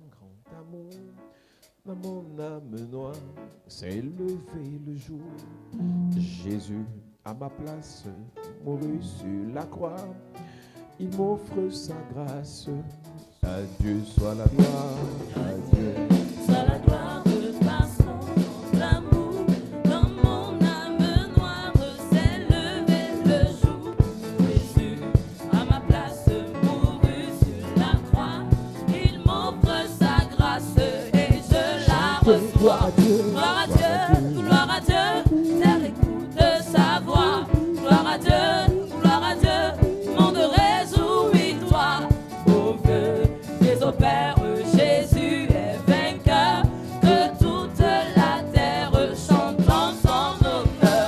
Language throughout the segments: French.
grand amour. Dans mon âme noire s'est levé le jour. Jésus, à ma place, mourut sur la croix. Il m'offre sa grâce. À Dieu soit la gloire. À Dieu soit la gloire de par son amour. Dans mon âme noire s'est levé le jour. Jésus, à ma place, mourut sur la croix. Il m'offre sa grâce et je la reçois. gloire à Dieu, Gloire à Dieu, gloire à Dieu, terre écoute sa voix. Gloire à Dieu, monde réjouis-toi. Au feu des opères, Jésus est vainqueur. Que toute la terre chante en son honneur.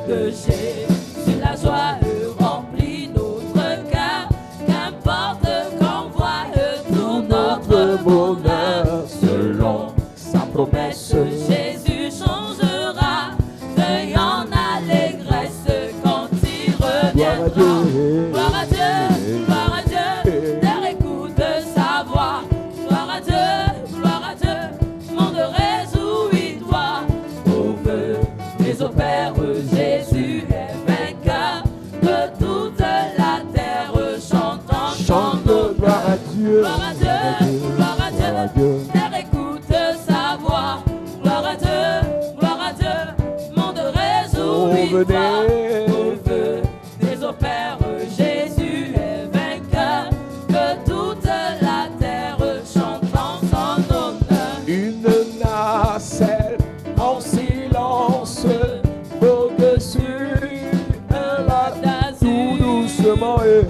De Jésus la joie remplit notre cœur. Qu'importe qu'on voit tout notre bonheur. Selon sa promesse. Jésus changera, deuil en allégresse quand il reviendra. Gloire à Dieu, gloire à Dieu, terre écoute sa voix. Gloire à Dieu, monde réjouis-toi. Au feu des opères, Jésus est vainqueur. Que toute la terre chante en son Gloire à Dieu. Gloire à Dieu, gloire à Dieu, terre écoute sa voix. Gloire à Dieu, monde réjouis-toi. Au feu des opères, Jésus est vainqueur. Que toute la terre chante en son honneur. Une nacelle en silence vogue sur un lac tout doucement et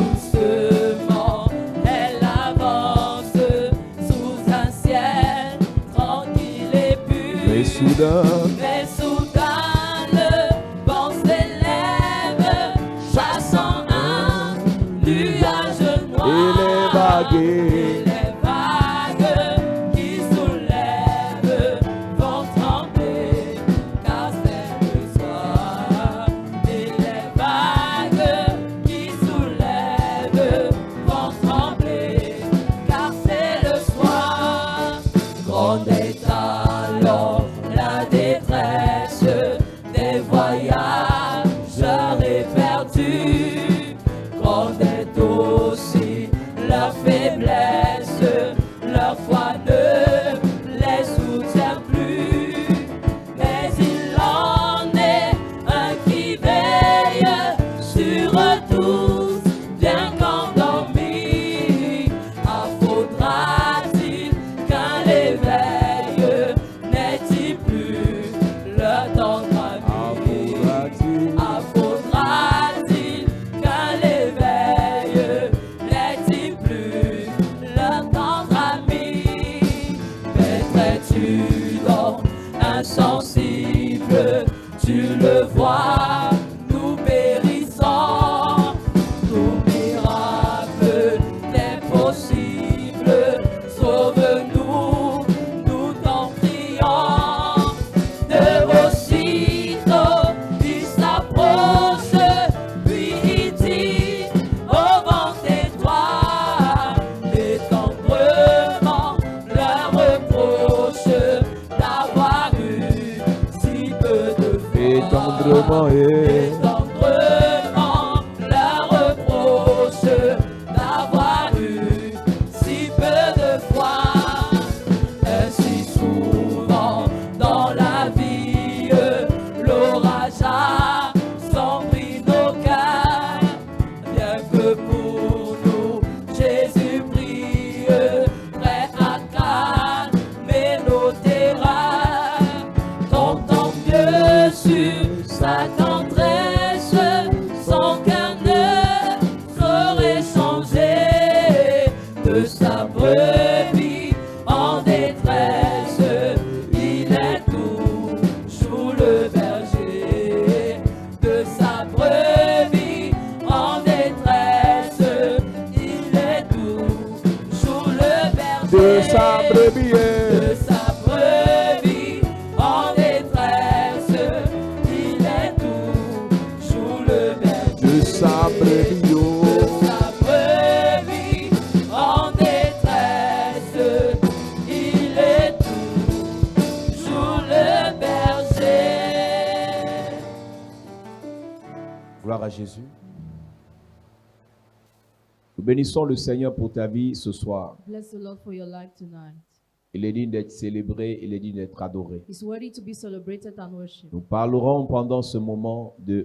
Doucement, elle avance sous un ciel tranquille et mais pur. soudain Mais soudain, le vent s'élève, chassant un nuage noir. Et les vagues qui soulèvent vont trembler, car c'est le soir. Et les vagues qui soulèvent vont trembler, car c'est le soir. Grande est alors la détresse des voyageurs éperdus. Grande est aussi leur faiblesse, leur foi ne les soutient plus. Mais il en est un qui veille sur tous, bien qu'endormis. Faudra-t-il qu'un l'éveille, n'est-il plus leur tendre ami? Faudra-t-il qu'un l'éveille, n'est-il plus leur tendre ami? Mettrais-tu donc insensible, tu le vois, nous périssons. Tout miracle n'est possible, sauve-nous, nous t'en prions. De aussitôt, il s'approche, puis il dit au vent tais-toi, et tendrement leur reproche d'avoir eu si peu de foi. et tendrement Et tendrement leur reproche d'avoir eu si peu de foi. Ainsi souvent dans la vie, l'orage a assombri nos cœurs. Bien que pour nous Jésus brille, prêt à calmer nos terreurs. Comptons mieux sur sa tendresse, son cœur ne saurait changer. De sa brebis en détresse, il est toujours le berger. De sa brebis en détresse, il est toujours le berger. de sa brebis. De sa brebis en détresse, il est toujours Gloire à Jésus. Nous bénissons le Seigneur pour ta vie ce soir. Bless the Lord for your life tonight. Il est digne d'être célébré, il est digne d'être adoré. It's worthy to be celebrated and worshipped. Nous parlerons pendant ce moment de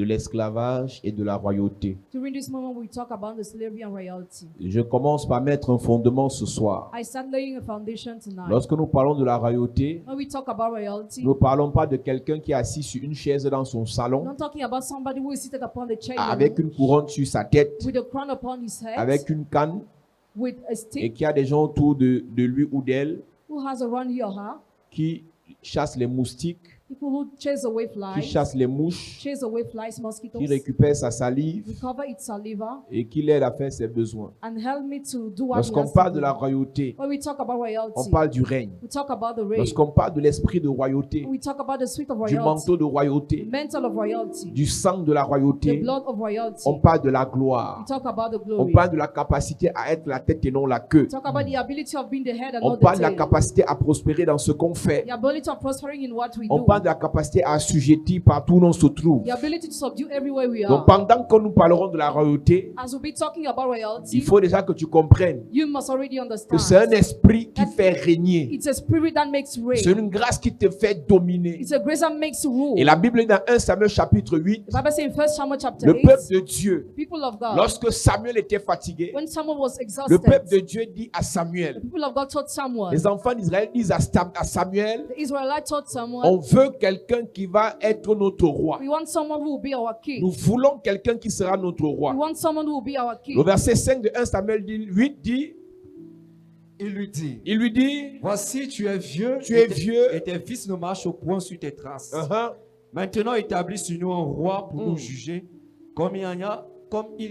l'esclavage et de la royauté. During this moment, we talk about the slavery and royalty. Je commence par mettre un fondement ce soir. I start laying a foundation tonight. Lorsque nous parlons de la royauté, When we talk about royalty, nous ne parlons pas de quelqu'un qui est assis sur une chaise dans son we're salon not talking about somebody who is seated upon the chair in the avec room, une couronne sur sa tête, with a crown upon his head, avec une canne with a et stick, qu'il y a des gens autour de lui ou d'elle who has around here or her, qui chassent les moustiques, people who chase away qui flies, chassent les mouches, chase away flies, mosquitoes, qui récupèrent sa salive recover its saliva, et qui l'aide à faire ses besoins. and help me to do what he Lorsqu'on has parle to de do. la royauté, When we talk about on royalty, parle du règne. we talk about the reign. Lorsqu'on parle de l'esprit de royauté, We talk about the spirit of du royalty, manteau de royauté, mental of royalty, du sang de la the royauté, blood of royalty. on parle de la We gloire. talk about the On glory. parle de la capacité à être la tête et non la queue. We talk about the ability of being the head and On not parle the de la tail. capacité à prospérer dans ce qu'on fait. The ability of prospering in what we On do. parle de la capacité à assujettir partout où l'on se trouve. The ability to subdue everywhere we Donc are. pendant que nous parlerons de la royauté, As we'll be talking about il royalty, faut déjà que tu comprennes you must already que c'est un understand. esprit qui fait régner. It's a spirit that makes C'est reign. une grâce qui te fait dominer. It's a grace that makes rule. Et la Bible dans 1 Samuel chapitre 8, The Bible says in 1 Samuel chapter le 8, peuple de Dieu, people of God, lorsque Samuel était fatigué, when Samuel was le exhausted, peuple de Dieu dit à the Samuel, people of God told Samuel, les enfants d'Israël disent à Samuel, the Israelites told Samuel, on veut quelqu'un qui va être notre roi. we want someone who will be our king. Nous voulons quelqu'un qui sera notre roi. We want someone who will be our king. Le verset 5 de 1 Samuel 8 dit, Il il lui dit, voici, tu es vieux, tu es vieux. et tes fils ne marchent au point sur tes traces. Uh-huh. Maintenant, établis sur nous un roi pour Mm. nous juger, comme il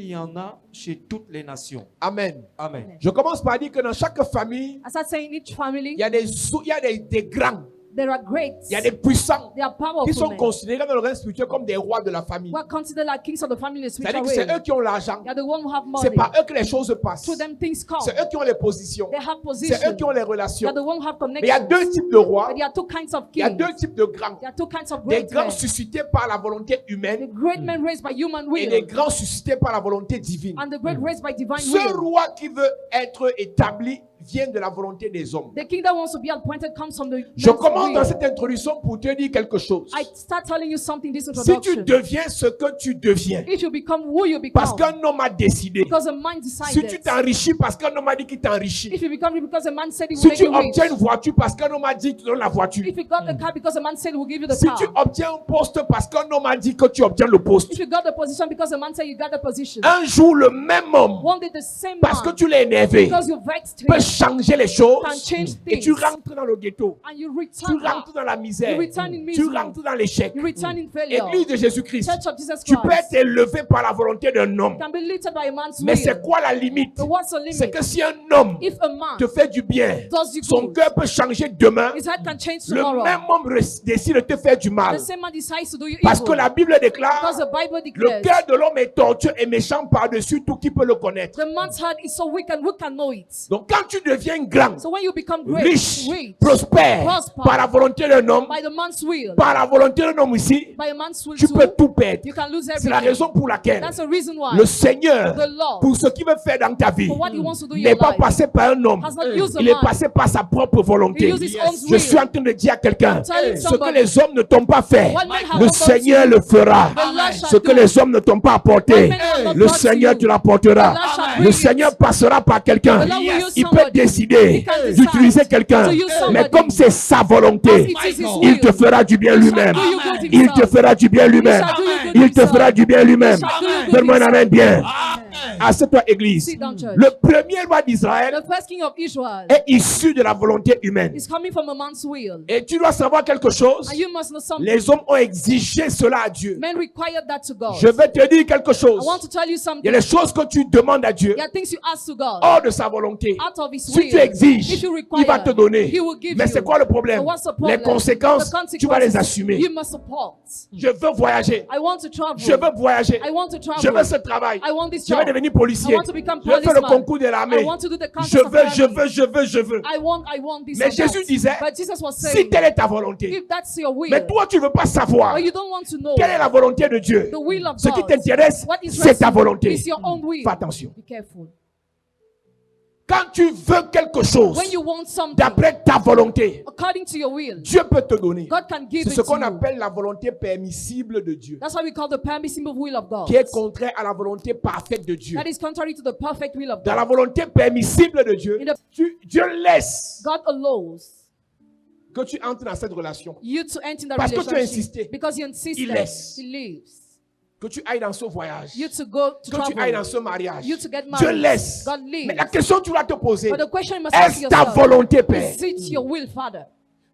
y en a chez toutes les nations. Amen. Amen. Je commence par dire que dans chaque famille, I start saying each family, il y a des grands, there are great, il y a des puissants they are qui powerful sont men. considérés dans le règne spirituel comme des rois de la famille. Who are considered like kings of the family in the C'est-à-dire spiritual que c'est way. eux qui ont l'argent. They are the one who have C'est money. par eux que les choses passent. Through them things come. C'est eux qui ont les positions. They have C'est position. eux qui ont les They relations. are the one who have Mais il y a connections. deux types de rois. But there are two kinds of Il y a kings. deux types de grands. There are two kinds of Des great grands men. suscités par la volonté The humaine great men raised by human et des will. grands suscités par la volonté divine. And the great raised by divine Ce will. roi qui veut être établi vient de la volonté des hommes. The king that wants to be appointed comes from the Je man's commence dans will. cette introduction pour te dire quelque chose. I start telling you something this Si tu introduction. deviens ce que tu deviens, If you become who you parce become, qu'un homme a décidé, because a man si decided. tu t'enrichis parce qu'un homme a dit qu'il t'enrichit, If you become rich because a man said he will si make tu you rich. obtiens une voiture parce qu'un homme a dit qu'il te donne la voiture, If you got the car because a man said he will give you the si car. tu obtiens un poste parce qu'un homme a dit que tu obtiens le poste, If you got the position because a man said you got the position. un jour le même homme, One day the same parce que man, tu l'as énervé, because you vexed peut him, changer les choses can change et tu things. rentres dans le ghetto, And you tu return back. rentres dans la misère, You return in tu misery. rentres dans l'échec. You return in failure. Église de Jésus-Christ, Church of Jesus tu peux Christ être élevé par la volonté d'un homme. can be lifted by a man's Mais c'est will. quoi la limite? But what's the C'est limit? que si un homme If a man te fait du bien, does you son good, cœur peut changer demain. his heart can change Le tomorrow. même homme décide de te faire du mal. The same man decides to do you Parce evil. que la Bible déclare, Because the Bible le declares cœur de l'homme est tortueux et méchant par-dessus tout qui peut le connaître. the man's heart is so weak and who can know it. Donc quand tu deviens grand, So when you become great, riche, great, prospère, prosper, par la volonté d'un homme, by the man's will, par la volonté d'un homme ici, by a man's will tu too, peux tout perdre. you can lose C'est la everything. raison pour laquelle That's the reason why le Seigneur, the Lord, pour ce qu'il veut faire dans ta vie, for what he wants to do in n'est your pas life, passé par un homme. has not used a Il est man. passé par sa propre volonté. He used his own Je will. suis en train de dire à quelqu'un, Telling ce que somebody, les hommes ne t'ont pas fait, what men have le not Seigneur done to le fera. the Lord shall Ce que do. les hommes ne t'ont pas apporté, What men have not le brought to Seigneur you, te l'apportera. the Lord shall Le bring Seigneur it. passera par quelqu'un. The Lord will use Il peut somebody. décider He can decide d'utiliser quelqu'un, to use mais somebody. comme c'est sa volonté, As it is his il will, te fera du bien he shall lui-même. do you good Il himself. te fera du bien lui-même. He shall do you good Il te himself. fera du bien lui-même. He shall do you good Donne-moi un himself. amen bien. Assieds-toi, Église. Sit down, church. Le premier roi d'Israël The first king of Israel est issu de la volonté humaine. is coming from a man's will. Et tu dois savoir quelque chose. And you must know something. Les hommes ont exigé cela à Dieu. Men required that to God. Je vais te dire quelque chose. I want to tell you Il y something. a des choses que tu demandes à Dieu There are things you ask to God hors de sa volonté. out of his Si will. tu exiges, If you il require, va te donner. he will give Mais you. c'est quoi le problème? But what's the Les problem? conséquences, The tu vas les consequences, assumer. you must support. Je veux voyager. I want to travel. Je veux voyager. I want to travel. Je veux ce travail. I want this Je vais job. devenir devenir I policier. want to become Je veux faire le policeman. concours de I l'armée. want to do the contest Je of veux, the je army. veux, je veux, je veux. I want this Mais and Jésus that. disait, But Jesus was si saying, telle est ta volonté, if that's your will, mais toi tu ne veux pas savoir or you don't want to know quelle est la volonté de Dieu. the will of Ce qui God, t'intéresse, what c'est ta interests you volonté. is your own will. Fais attention. Be careful. Quand tu veux quelque chose When you want something d'après ta volonté, according to your will, Dieu peut te donner. God can give C'est it ce to qu'on you. appelle la volonté permissible de Dieu, That's why we call the permissible will of God. qui est contraire à la volonté parfaite de Dieu. That is contrary to the perfect will of Dans la God. volonté permissible de Dieu, In the- Dieu laisse God allows que tu entres dans cette relation, you to enter in that Parce que tu as relationship insisté. because you insisted. Il laisse. He leaves. que tu ailles dans ce voyage, You to go to que tu ailles dans travel. ce mariage. You to get Dieu married. laisse. God leaves. Mais la question que tu dois te poser, But the question you must ask est-ce ta yourself, volonté, Père? is it your will, Father?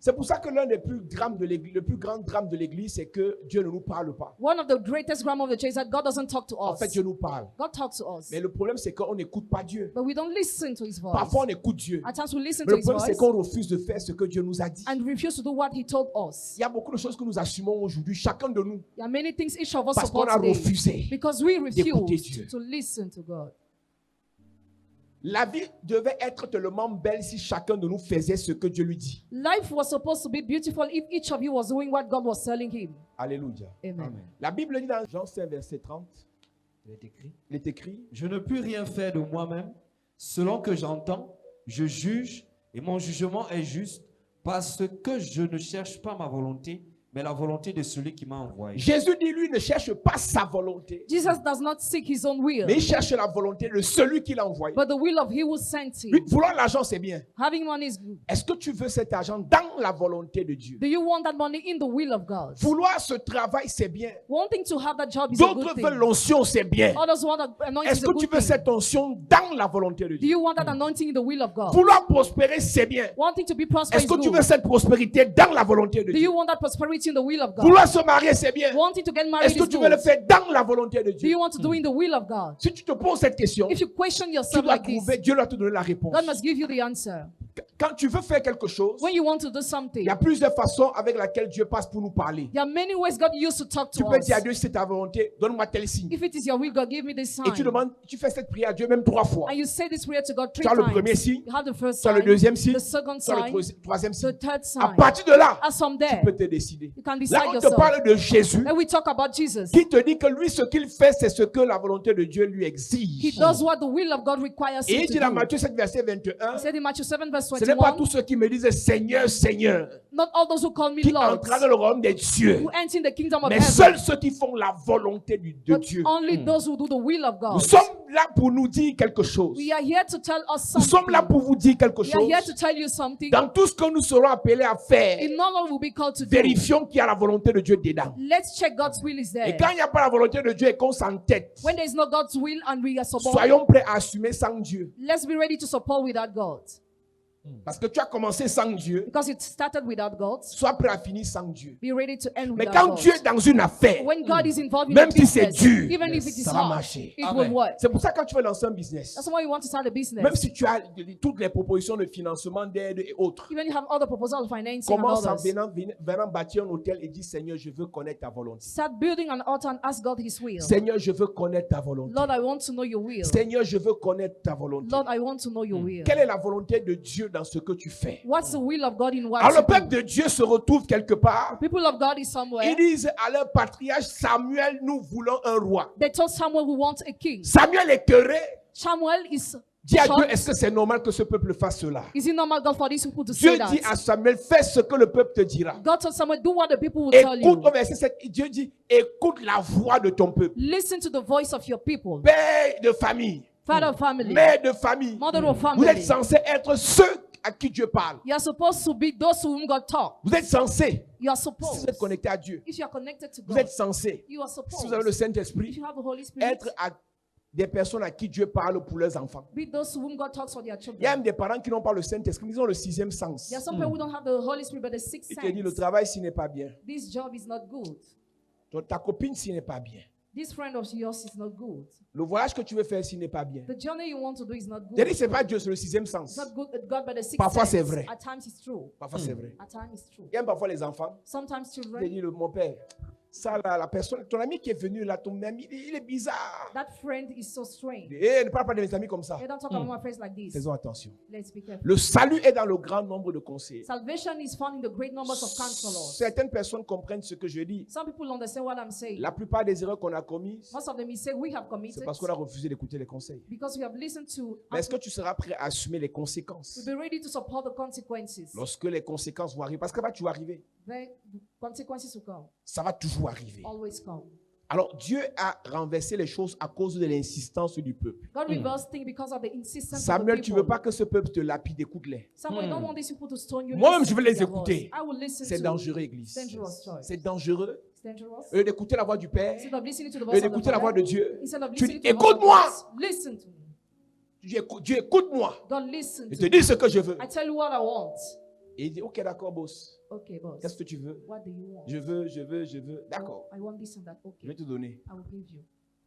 C'est pour ça que l'un des plus grands de l'Église, le plus grand drame de l'Église, c'est que Dieu ne nous parle pas. One of the greatest drama of the church is that God doesn't talk to En us. fait, Dieu nous parle. God talks to us. Mais le problème, c'est qu'on n'écoute pas Dieu. But we don't listen to his voice. Parfois, on écoute Dieu. At times we listen Mais to le his problème, c'est voice qu'on refuse de faire ce que Dieu nous a dit. and refuse to do what he told us. Il y a beaucoup de choses que nous assumons aujourd'hui, chacun de nous, There are many things each of us parce qu'on support a today refusé. because we d'écouter refuse Dieu. to listen to God. La vie devait être tellement belle si chacun de nous faisait ce que Dieu lui dit. Life was supposed to be beautiful if each of you was doing what God was telling him. Alléluia. Amen. La Bible dit dans Jean 5, verset 30, Il est écrit, il est écrit, je ne puis rien faire de moi-même. Selon que j'entends, je juge et mon jugement est juste parce que je ne cherche pas ma volonté, mais la volonté de celui qui m'a envoyé. Jésus dit, lui, ne cherche pas sa volonté, Jesus does not seek his own will, mais il cherche la volonté de celui qui l'a envoyé. but the will of he who sent Lui, him. vouloir l'argent, c'est bien. Having money is good. Est-ce que tu veux cet argent dans la volonté de Dieu? Do you want that money in the will of God? Vouloir ce travail, c'est bien. Wanting to have that job is a good D'autres thing. veulent l'onction, c'est bien. Others want that anointing Est-ce is a que tu good veux thing. cette onction dans la volonté de Do Dieu? you want that anointing in the will of God? Vouloir prospérer, c'est bien. Wanting to be prosperous Est-ce is que tu veux good. cette prospérité dans la volonté de Do Dieu? you want that prosperity in the will of God? Vouloir se marier, c'est bien. Wanting to get Est-ce married que is tu veux le good. faire dans la volonté de Do Dieu? you want to do in the will of God? Si tu te poses cette question, If you question tu yourself dois like this, trouver, Dieu doit te donner la réponse. God must give you the answer. Quand tu veux faire quelque chose, When you want to do il something, y a plusieurs façons avec lesquelles Dieu passe pour nous parler. there are many ways God used to talk Tu to peux us. dire à Dieu, si c'est ta volonté, donne-moi tel signe. If it is your will, God, give me this Et tu sign. demandes, tu fais cette prière à Dieu même 3 fois. And you say this prayer to God 3 Tu as le times. premier signe, You have the first tu as le sign, deuxième signe, the second tu as le sign, troisième signe. the third À sign. partir de là, As from tu there, peux te décider. you can Là, decide on te yourself. parle de Jésus And we talk about Jesus. qui te dit que lui, ce qu'il fait, c'est ce que la volonté de Dieu lui He exige. does what the will of God requires Et him il to dit dans do. Matthieu 7, verset 21, He said in Matthew 7, verse ce n'est pas 21, tous ceux qui me disent Seigneur, Seigneur, not all those who call me qui Lord entreront dans le royaume des cieux, who enter in the kingdom of mais heaven, seuls ceux qui font la volonté de but Dieu. only those who do the will of Nous God. sommes là pour nous dire quelque chose. We are here to tell us Nous sommes something. là pour vous dire quelque We are here to chose. tell you something. Dans tout ce que nous serons appelés à faire, In all what we'll be called to do, vérifions qu'il y a la volonté de Dieu dedans. let's check God's will is Et there. quand il n'y a pas la volonté de Dieu et qu'on s'entête, When there is no God's will and we are support, soyons prêts à assumer sans Dieu. let's be ready to support without God. Parce que tu as commencé sans Dieu, Because it started without God, sois prêt à finir sans Dieu. be ready to end Mais without quand God. Dieu est dans une affaire, When God is involved in même a si c'est business, dur, even if it is ça va hard, marcher. it Amen. will work. C'est pour ça que quand tu veux lancer un business, That's why you want to start a business. même si tu as toutes les propositions de financement, d'aide et autres, Even you have other proposals of financing and commence en others. venant bâtir un hôtel et dis Seigneur, je veux connaître ta volonté. Start building an altar and ask God His will. Seigneur, je veux connaître ta volonté. Lord, I want to know your will. Seigneur, je veux connaître ta volonté. Lord, I want to know your will. Quelle est la volonté de Dieu dans ce que tu fais? What's the will of God in what Alors you le peuple do? de Dieu se retrouve quelque part. People of God is somewhere. Ils disent à leur patriarche Samuel, nous voulons un roi. They told Samuel we want a king. Samuel est écœuré. Samuel is Dit à Dieu, shocked. est-ce que c'est normal que ce peuple fasse cela? Is it normal God for these people to Dieu say dit that? à Samuel, fais ce que le peuple te dira. God told Samuel, do what the people will tell Écoute, you. au verset 7, Dieu dit, écoute la voix de ton peuple. Listen to the voice of your people. Père de famille, Father of family, mère de famille, mother of vous êtes family. censés être ceux à qui Dieu parle. You are supposed to be those to whom God talks. Vous êtes censés, You are si vous supposed. êtes connectés à Dieu, If you are connected to vous God, êtes censés, you are si supposed. vous avez le If Saint-Esprit, you have the Holy Spirit, être à des personnes à qui Dieu parle pour leurs enfants. be those to whom God talks for their Il y a children. même des parents qui n'ont pas le Saint-Esprit, ils ont le 6e sens. There are some people who don't have the Holy Spirit, but the sixth Il te dit, le sense. travail s'il n'est pas bien, This job is not good. ta copine s'il n'est pas bien, This friend of yours is not good. le voyage que tu veux faire s'il n'est pas bien. The journey you want to do is not J'ai good. dit, c'est pas Dieu, c'est le 6e It's sens. not good at God, but the sixth Parfois, sense. c'est vrai. At times it's true. Parfois, c'est vrai. At times it's true. Il y a même parfois les enfants. Sometimes J'ai children, dit, mon père, Ça, là, la personne, ton ami qui est venu là, ton ami, il est bizarre. That friend is so strange. Et ne parle pas de mes amis comme ça. Hey, don't talk about my friends like this. Faisons attention. Let's be careful. Le salut est dans le grand nombre de conseillers. Salvation is found in the great numbers of counselors. Certaines personnes comprennent ce que je dis. Some people understand what I'm saying. La plupart des erreurs qu'on a commises, Most of the mistakes we have c'est committed parce qu'on a refusé d'écouter les conseils. because we have listened to. Mais est-ce que tu seras prêt à assumer les conséquences We'll be ready to support the consequences. lorsque les conséquences vont arriver? Parce que va toujours arriver. The consequences will come. Ça va toujours arriver. Always come. Alors Dieu a renversé les choses à cause de l'insistance du peuple. God reversed things because of the insistence of the Samuel, tu ne veux people. pas que ce peuple te lapide, écoute-les. Samuel, don't want these people to stone you. Moi-même, Listen je vais to les their voice. écouter. I will listen C'est to dangereux, Église. dangerous choice. C'est dangereux. It's dangerous. D'écouter la voix du Père, Instead of listening to the et voice of the d'écouter la voix de Father, Dieu. instead of Tu listening dis, to the voice of écoute-moi. God, listen to me. Dieu, écoute-moi. God, listen Je to te me. dis ce que je veux. I tell you what I want. Et il dit, ok, d'accord, boss. Okay, boss. Qu'est-ce que tu veux? What do you want? Je veux. D'accord. I want this and that. Je Okay. vais te donner. I will give you.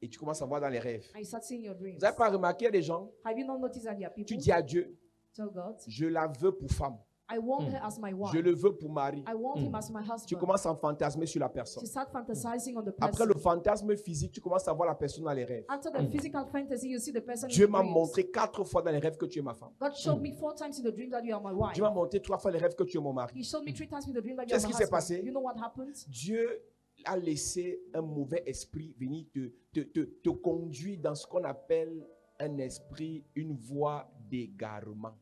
Et tu commences à voir dans les rêves. And you start seeing your dreams. Vous n'avez pas remarqué, il y a des gens, Have you not noticed that there are tu people dis à Dieu, tell God, je la veux pour femme. I want her as my wife. Je le veux pour mari. I want him as my Tu husband. commences à fantasmer sur la personne. You start fantasizing on the Après person. le fantasme physique, tu commences à voir la personne dans les rêves. After the physical fantasy, you see the person Dieu in m'a dreams. montré 4 fois dans les rêves que tu es ma femme. God showed me 4 times in the dream that you are my wife. Dieu m'a montré 3 fois les rêves que tu es mon mari. He showed me 3 times in the dream that you are Qu'est-ce my qui s'est husband. passé? You know what happened? Dieu a laissé un mauvais esprit venir te conduire dans ce qu'on appelle un esprit, une voie d'égarement.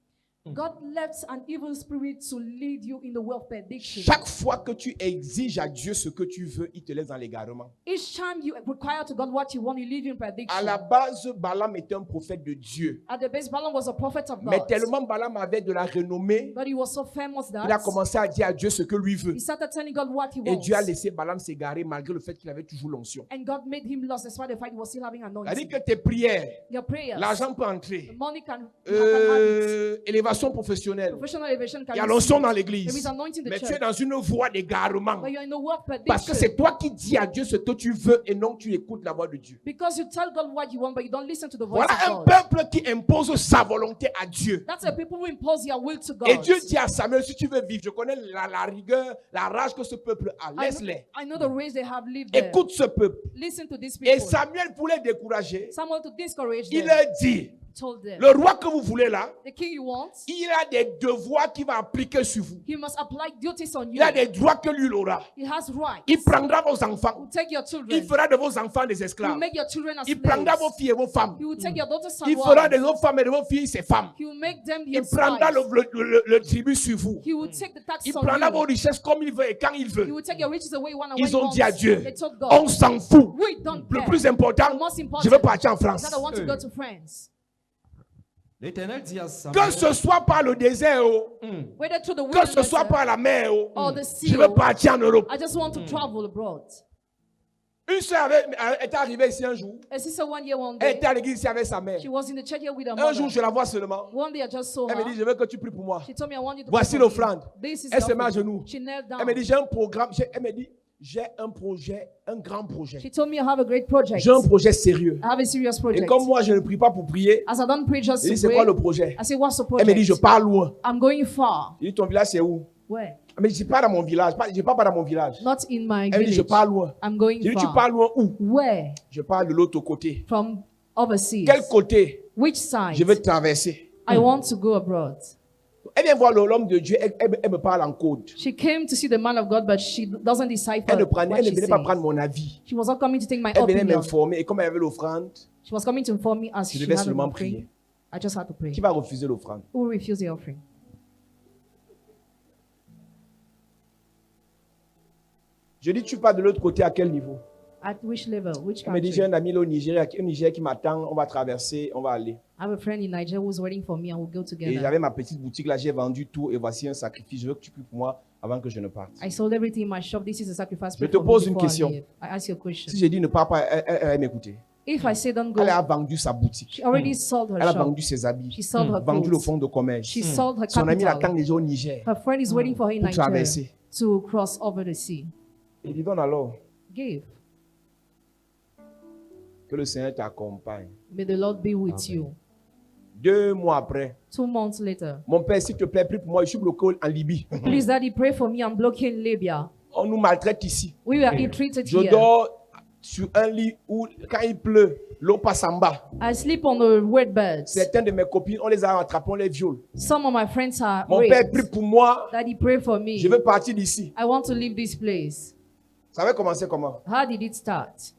God left an evil spirit to lead you in the way of perdition. Chaque fois que tu exiges à Dieu ce que tu veux, il te laisse dans l'égarement. Each time you require to God what you want, you live in perdiction. À la base, Balaam était un prophète de Dieu. At the base, Balaam was a prophet of Mais God. tellement Balaam avait de la renommée, But he was so famous il a that commencé à dire à Dieu ce que lui veut. he started telling God what he Et wants. Dieu a laissé Balaam s'égarer malgré le fait qu'il avait toujours l'onction. And God made him lost despite the fact he was still having C'est-à-dire anointing. que tes prières, Your prayers, l'argent peut the entrer, money can have it. élévation professionnelle, Professional elevation il can y a receive l'onction it. dans There l'église. is anointing in the Mais tu es church. dans une voie d'égarement. But you're in a way of Parce que perdition. c'est toi qui dis à Dieu ce que tu veux et non tu écoutes la voix de Dieu. Because you tell God what you want, but you don't listen to the voice Voilà un of God. peuple qui impose sa volonté à Dieu. That's the people who impose their will to God. Et Dieu dit à Samuel, si tu veux vivre, je connais la rigueur, la rage que ce peuple a. Laisse-les. I know the ways they have lived there. Écoute ce peuple. Listen to these Et people. Samuel, pour les décourager, Someone to discourage il them, leur dit, told them, le roi que vous voulez là, the king you want, il a des devoirs qu'il va appliquer sur vous. he must apply duties on you. Il a des droits que lui il aura. He has rights. Il prendra vos He enfants. will take your Il children. fera de vos enfants des He will esclaves. make your children as Il prendra vos slaves. filles et vos femmes. He will take your daughters and Il fera de wives. vos femmes et de vos filles ses femmes. He will make them Il his prendra wives. le tribut sur vous. He will take the tax Il on prendra vos you. richesses comme il veut et quand il He veut. will take your riches away one and Ils when he ont dit à wants. Dieu, They told on God, s'en fout. we don't Le care. plus important, The most je important veux partir en is France. that I want to go to France. L'Éternel dit à Que Samuel, ce soit par le désert, oh, Whether through the que ce wilderness soit par la mer, oh, or the sea, je veux partir en Europe. I just want to travel abroad. Une soeur était arrivée ici un jour. A sister one year, one Elle day, était à l'église ici avec sa mère. she was in the church here with her Un jour, mother. je la vois seulement. One day I just saw Elle me dit, her. je veux que tu pries pour moi. She told me, I want you to Voici pray for me. l'offrande. This is Elle the se met à offering. genoux. She knelt Elle me down. dit, j'ai un programme. Elle me dit, j'ai un projet, un grand projet. She told me I have a great project. J'ai un projet sérieux. I have a serious Et project. comme moi, je ne prie pas pour prier, As I don't pray just je to dis, c'est pray, quoi le projet? I say, what's the Elle me dit, je project? pars loin. I'm going far. Je dis, ton village, c'est où? Where? Elle me dit, je pars dans mon village. Je pars pas dans mon village. Not in my Elle me dit, je village. pars loin. I'm going Je dis, tu far. pars loin où? Where? Je pars de l'autre côté. From overseas. Quel côté? Which side? Je veux traverser. I want to go abroad. Elle vient voir l'homme de Dieu, elle me parle en code. She came to see the man of God, but she doesn't decipher Elle ne what venait she pas says. prendre mon avis. She was not coming to take my Elle venait opinion. m'informer. Et comme elle avait l'offrande, She was coming to inform me as je she devais had an seulement offering. prier. I just had to pray. Qui va refuser l'offrande? Who will refuse the offering? Je dis, tu pars de l'autre côté à quel niveau? At which level? Which Elle me dit, country? j'ai un ami là au Nigeria, qui m'attend, on va traverser, on va aller. I have a friend in Nigeria who's waiting for me and we'll go Et together. j'avais ma petite boutique là, j'ai vendu tout et voici un sacrifice. Je veux que tu pries pour moi avant que je ne parte. I sold everything in my shop. This is a sacrifice. Je Pray te for me pose une before I question. leave. I ask you a question. Si j'ai dit ne pars pas, elle va m'écouter. If I say don't go, Elle a vendu sa boutique. she already sold her Elle a shop. vendu ses habits. She sold her Vendu le clothes. fonds de commerce. She sold her Son ami l'attend capital. déjà au Niger Her friend is waiting for her in pour Nigeria traverser. to cross over the sea. Il dit donc alors Give. que le Seigneur t'accompagne. May the Lord be with you. 2 mois après, 2 months later, mon père, s'il te plaît, prie pour moi. Je suis bloqué en Libye. please, Daddy, pray for me. I'm blocked in Libya. On nous maltraite ici. We were ill-treated Je here. dors sur un lit où, quand il pleut, l'eau passe en bas. I sleep on the wet beds. Certaines de mes copines, on les a attrapées, on les viole. Some of my friends are Mon père raped. prie pour moi. Daddy, pray for me. Je veux partir d'ici. I want to leave this place. Ça avait commencé comment? How did it start?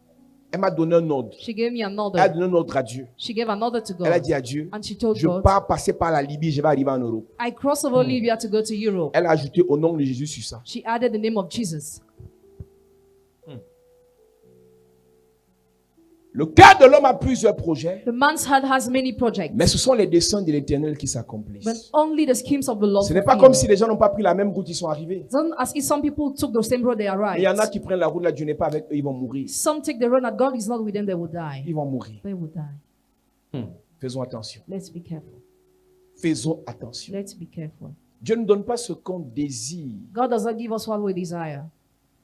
Elle m'a donné un ordre. She gave me an Elle a order. donné un ordre à Dieu. She gave another to Elle a God. dit à Dieu, And she told je God, pars passer par la Libye, je vais arriver en Europe. I cross over Libya to go to Europe. Elle a ajouté au nom de Jésus sur ça. She added the name of Jesus. Le cœur de l'homme a plusieurs projets, The man's heart has many projects, mais ce sont les desseins de l'Éternel qui but s'accomplissent. only the schemes of the Lord Ce n'est pas fulfill. comme si les gens n'ont pas pris la même route, ils sont arrivés. It's not as if some people took the same road they Il y en a arrived. qui prennent la route là, Dieu n'est pas avec eux, ils vont mourir. Some take the road that God is not with them, they will die. Ils vont mourir. They will die. Faisons attention. Let's be careful. Faisons attention. Let's be careful. Dieu ne donne pas ce qu'on désire. God does not give us what we desire.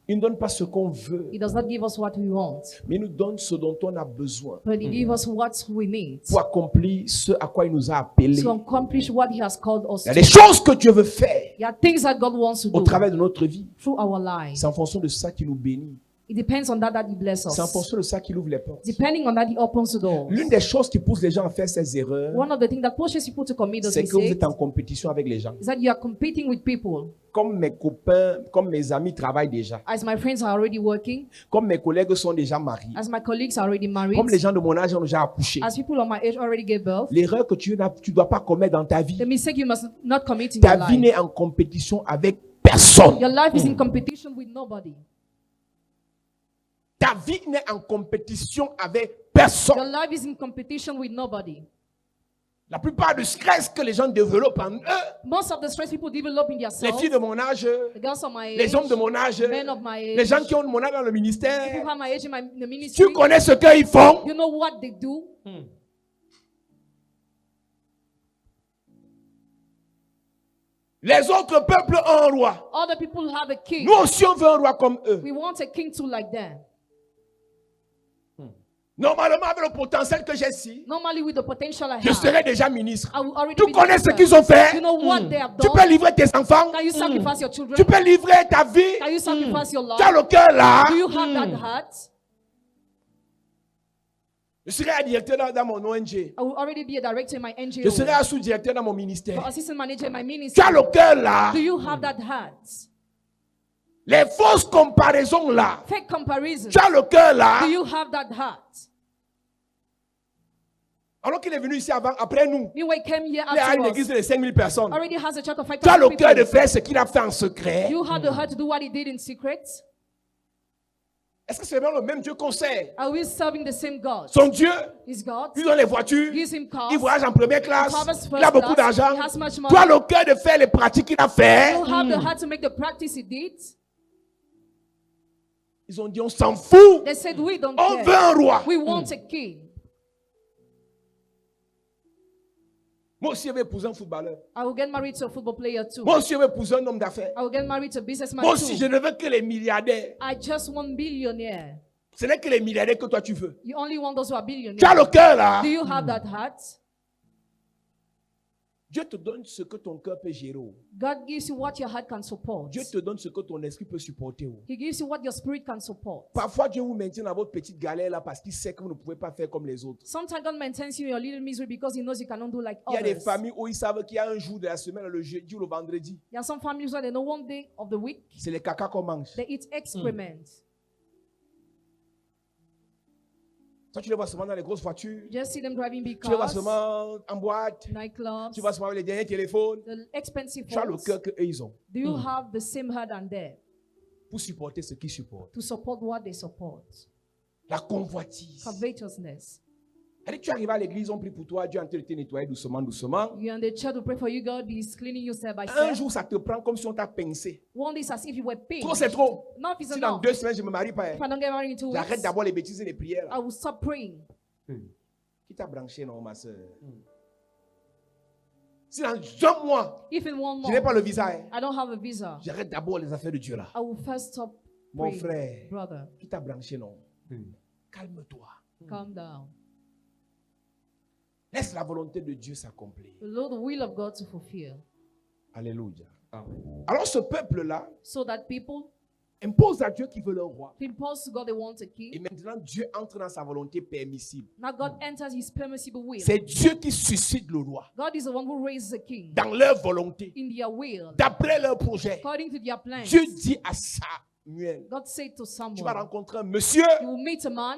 Il ne donne pas ce qu'on veut, He does not give us what we want, mais il nous donne ce dont on a besoin but He gives us what we need pour accomplir ce à quoi il nous a appelés. to accomplish what He has called us Il y a to. des choses que Dieu veut faire There are things that God wants to au do travers de notre vie. through our lives. C'est en fonction de ça qu'il nous bénit. It depends on that He blesses C'est en us. fonction de ça qu'il ouvre les portes. Depending on that He opens the doors. L'une des choses qui pousse les gens à faire ces erreurs, One of the things that pushes people to commit those c'est que vous mistakes êtes en compétition avec les gens. is that you are competing with people. Comme mes copains, comme mes amis travaillent déjà, As my friends are already working, comme mes collègues sont déjà mariés, as my colleagues are already married, comme les gens de mon âge ont déjà accouché. as people of my age already gave birth, L'erreur que tu ne dois pas commettre dans ta vie, the mistake you must not commit in ta your vie life. n'est en compétition avec personne. Your life is in competition with nobody. Ta vie n'est en compétition avec Your personne. life is in competition with nobody. La plupart du stress que les gens développent en eux, Most of the stress people develop in les themselves, filles de mon âge, the girls of my age, les hommes de mon âge, men of my age, les gens qui ont mon âge dans le people ministère, who have my age in the ministry, tu connais ce qu'ils font. you know what they do. Les autres peuples ont un roi. Other people have a king. Nous aussi, on veut un roi comme eux. We want a king too like them. Normalement, avec le potentiel que j'ai ici, Normally with the potential I je have, serais déjà ministre. I will already Tu be connais ce the qu'ils ont fait. You know what they have Tu done? peux livrer tes enfants. Can you sacrifice your children? Tu peux livrer ta vie. Can you sacrifice your Tu as life? le cœur là. Do you have that heart? Je serai un directeur dans mon ONG. I will already be a director in my NGO. Je serai un sous-directeur dans mon ministère. Or assistant manager in my Tu ministry. as le cœur là. Do you have that heart? Les fausses comparaisons là. Fake comparison. Tu as le cœur là. Do you have that heart? Alors qu'il est venu ici avant, après nous. Meanwhile, he came here Il a une after église us. de 5000 personnes. Already has a church of Tu as 5,000 le cœur de people. faire ce qu'il a fait en secret. You had the heart to do what he did in secret. Est-ce que c'est vraiment le même Dieu qu'on sert? Are we serving the same God? Son Dieu, His God. il donne les voitures, Gives him cars. il voyage en première classe, Travels first il a beaucoup class, d'argent. he has much money. Tu as le cœur de faire les pratiques qu'il a fait. You have the heart to make the practice he did. Ils ont dit, on s'en fout. They said, we don't On veut care. un roi. We want a king. Moi aussi, je vais épouser un footballeur. I will get married to a football player too. Moi aussi, je vais épouser un homme d'affaires. I will get married to a businessman Moi aussi, je too. ne veux que les milliardaires. I just want billionaire. Ce n'est que les milliardaires que toi tu veux. You only want those who are Tu as billionaires. le cœur là. Do you have that heart? Dieu te donne ce que ton cœur peut gérer. God gives you what your heart can support. Dieu te donne ce que ton esprit peut supporter. He gives you what your spirit can support. Parfois, Dieu vous maintient dans votre petite galère là parce qu'il sait que vous ne pouvez pas faire comme les autres. Sometimes God maintains you in your little misery because He knows you cannot do like Il y a des others. familles où ils savent qu'il y a un jour de la semaine, le jeudi ou le vendredi. There are some families where they know one day of the week C'est les caca qu'on mange. they eat excrement. Toi, tu les vois seulement dans les grosses voitures. You just see them driving big Tu les vois cars, seulement en boîte. nightclubs, Tu vois seulement les derniers téléphones. the expensive Tu as le phones. cœur qu'eux ils ont Do you have the same heart and there pour supporter ce qu'ils supportent. to support what they support? La convoitise. Covetousness. C'est-à-dire que tu arrives à l'église, on prie pour toi, Dieu est en train de te nettoyer doucement, doucement. You're in the church to pray for you. God is cleaning you step by Un step. jour, ça te prend comme si on t'a pincé. One day it's as if you were paid. Trop, c'est trop. Enough is Si dans enough. 2 semaines, je ne me marie pas, If I don't get married in 2 j'arrête weeks, d'abord les bêtises et les prières. I will stop praying. Qui t'a branché, non, ma soeur? Si dans 2 mois, If in 1 je n'ai month pas le visa, hein, I don't have a visa, j'arrête d'abord les affaires de Dieu là. I will first stop Mon praying. frère, Brother, qui t'a branché, non? Calme-toi. calm down. Laisse la volonté de Dieu s'accomplir. Allow the will of God to fulfill. Alléluia. Alors ce peuple-là So that people impose à Dieu qu'il veut le roi. He imposed to God they want a Et king. maintenant, Dieu entre dans sa volonté permissible. Now God enters his permissible will. C'est Dieu qui suscite le roi God is the one who raises a king dans leur volonté, in their will, d'après leur projet. according to their plans. Dieu dit à Samuel, God said to tu vas someone, rencontrer un monsieur, you will meet a man,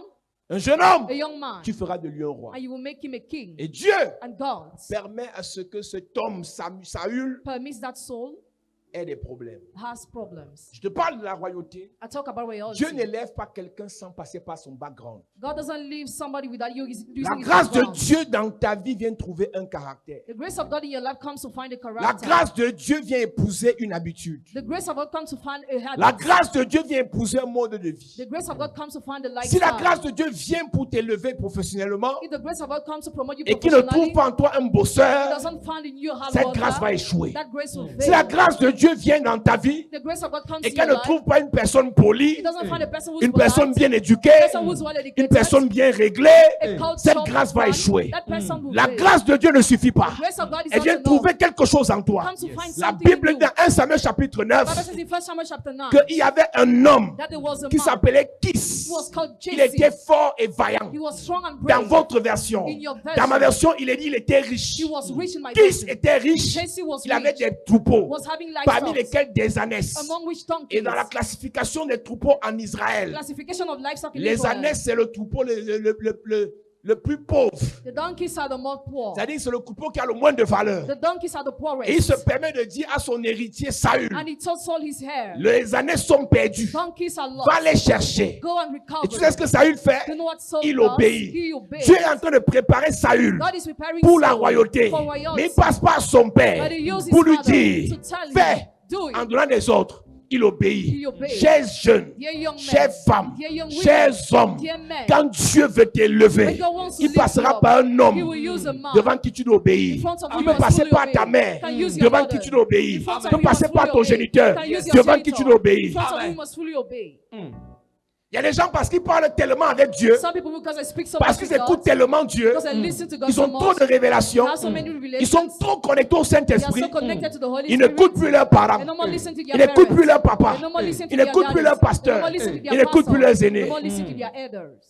un jeune homme, a young man, tu feras de lui un roi. and you will make him a king. Et Dieu And God permet à ce que cet homme, Saül, permits that soul ait des problèmes. has problems. Je te parle de la royauté. I talk about royalty. Dieu n'élève pas quelqu'un sans passer par son background. God doesn't leave somebody without you using La his grâce de background. Dieu dans ta vie vient trouver un caractère. The grace of God in your life comes to find a La character. grâce de Dieu vient épouser une habitude. The grace of God comes to find a habit. La grâce de Dieu vient épouser un mode de vie. The grace of God comes to find a Si la lifestyle. grâce de Dieu vient pour t'élever professionnellement If the grace of God comes to promote you et qu'il ne trouve professionally, pas en toi un it bosseur, doesn't find in you a hard cette grâce va worker, échouer. that grace will Si la fail. grâce de Dieu vient dans ta vie The grace of God comes et to qu'elle your ne life, trouve pas une personne polie, it doesn't find a person who's une personne polite, bien éduquée, a person who's well une educated, personne bien réglée, a cultured cette grâce va man, échouer. that person will La fail. grâce de Dieu ne suffit pas. The grace of God is Elle not vient enough. trouver quelque chose en toi. Comes to find La something in Bible you. dit dans 1 Samuel chapitre The Bible 9 says in 1 Samuel chapter 9 qu'il y avait un homme that there was a qui man s'appelait Kis. who was called Il Jesse. était fort et vaillant. He was strong and Dans brave. votre version, In your dans ma version, version, il est dit il était riche. he was rich in my Kis version. était riche. Jesse was Il avait rich, des troupeaux, was having parmi livestock, lesquels des ânesses. among which donkeys. Et dans la classification des troupeaux en Israël, Classification of livestock in les Israel. ânesses, c'est le troupeau le plus pauvre. The donkeys are the more poor. C'est-à-dire c'est le troupeau qui a le moins de valeur. The donkeys are the poorest. Et il se permet de dire à son héritier Saül, And he told Saul his hair. les ânesses sont perdues. Donkeys are lost. Va les chercher. Go and recover. Et tu sais ce que Saül fait? You know what Saul Il does? obéit. He obeys. Dieu est en train de préparer Saül God is preparing pour la Saul royauté. for royalty. Mais il passe par son père But he uses pour his lui father dire, to tell him, fais do it. en donnant des ordres. Il obéit. He obeys. Chers jeunes, Dear young men, chères femmes, dear young women, chers hommes, dear men, quand Dieu veut t'élever, when God wants to il lift you passera up, par un homme he will use a man devant qui tu dois obéir. in front of who Il you peut must passer fully par obey. ta mère Can use your devant mother. qui tu dois obéir. In front Il of peut who you passer must par fully ton obey. géniteur Can use your devant qui genitor. tu dois In obéir. front of who you must fully obey. Il y a des gens parce qu'ils parlent tellement avec Dieu, Some people, because they speak so parce much qu'ils with écoutent God, tellement Dieu, because they listen to God ils so ont trop much, de révélations, they have so many ils sont revelations, trop connectés au they are Saint-Esprit, so connected to the Holy ils Spirit, n'écoutent plus leurs parents, they no more listen to ils their n'écoutent plus parents, leur papa, they no more listen to ils their n'écoutent plus daddies, leur they no pasteur, more listen to ils their n'écoutent plus pastor, leurs they aînés. no more listen to their elders.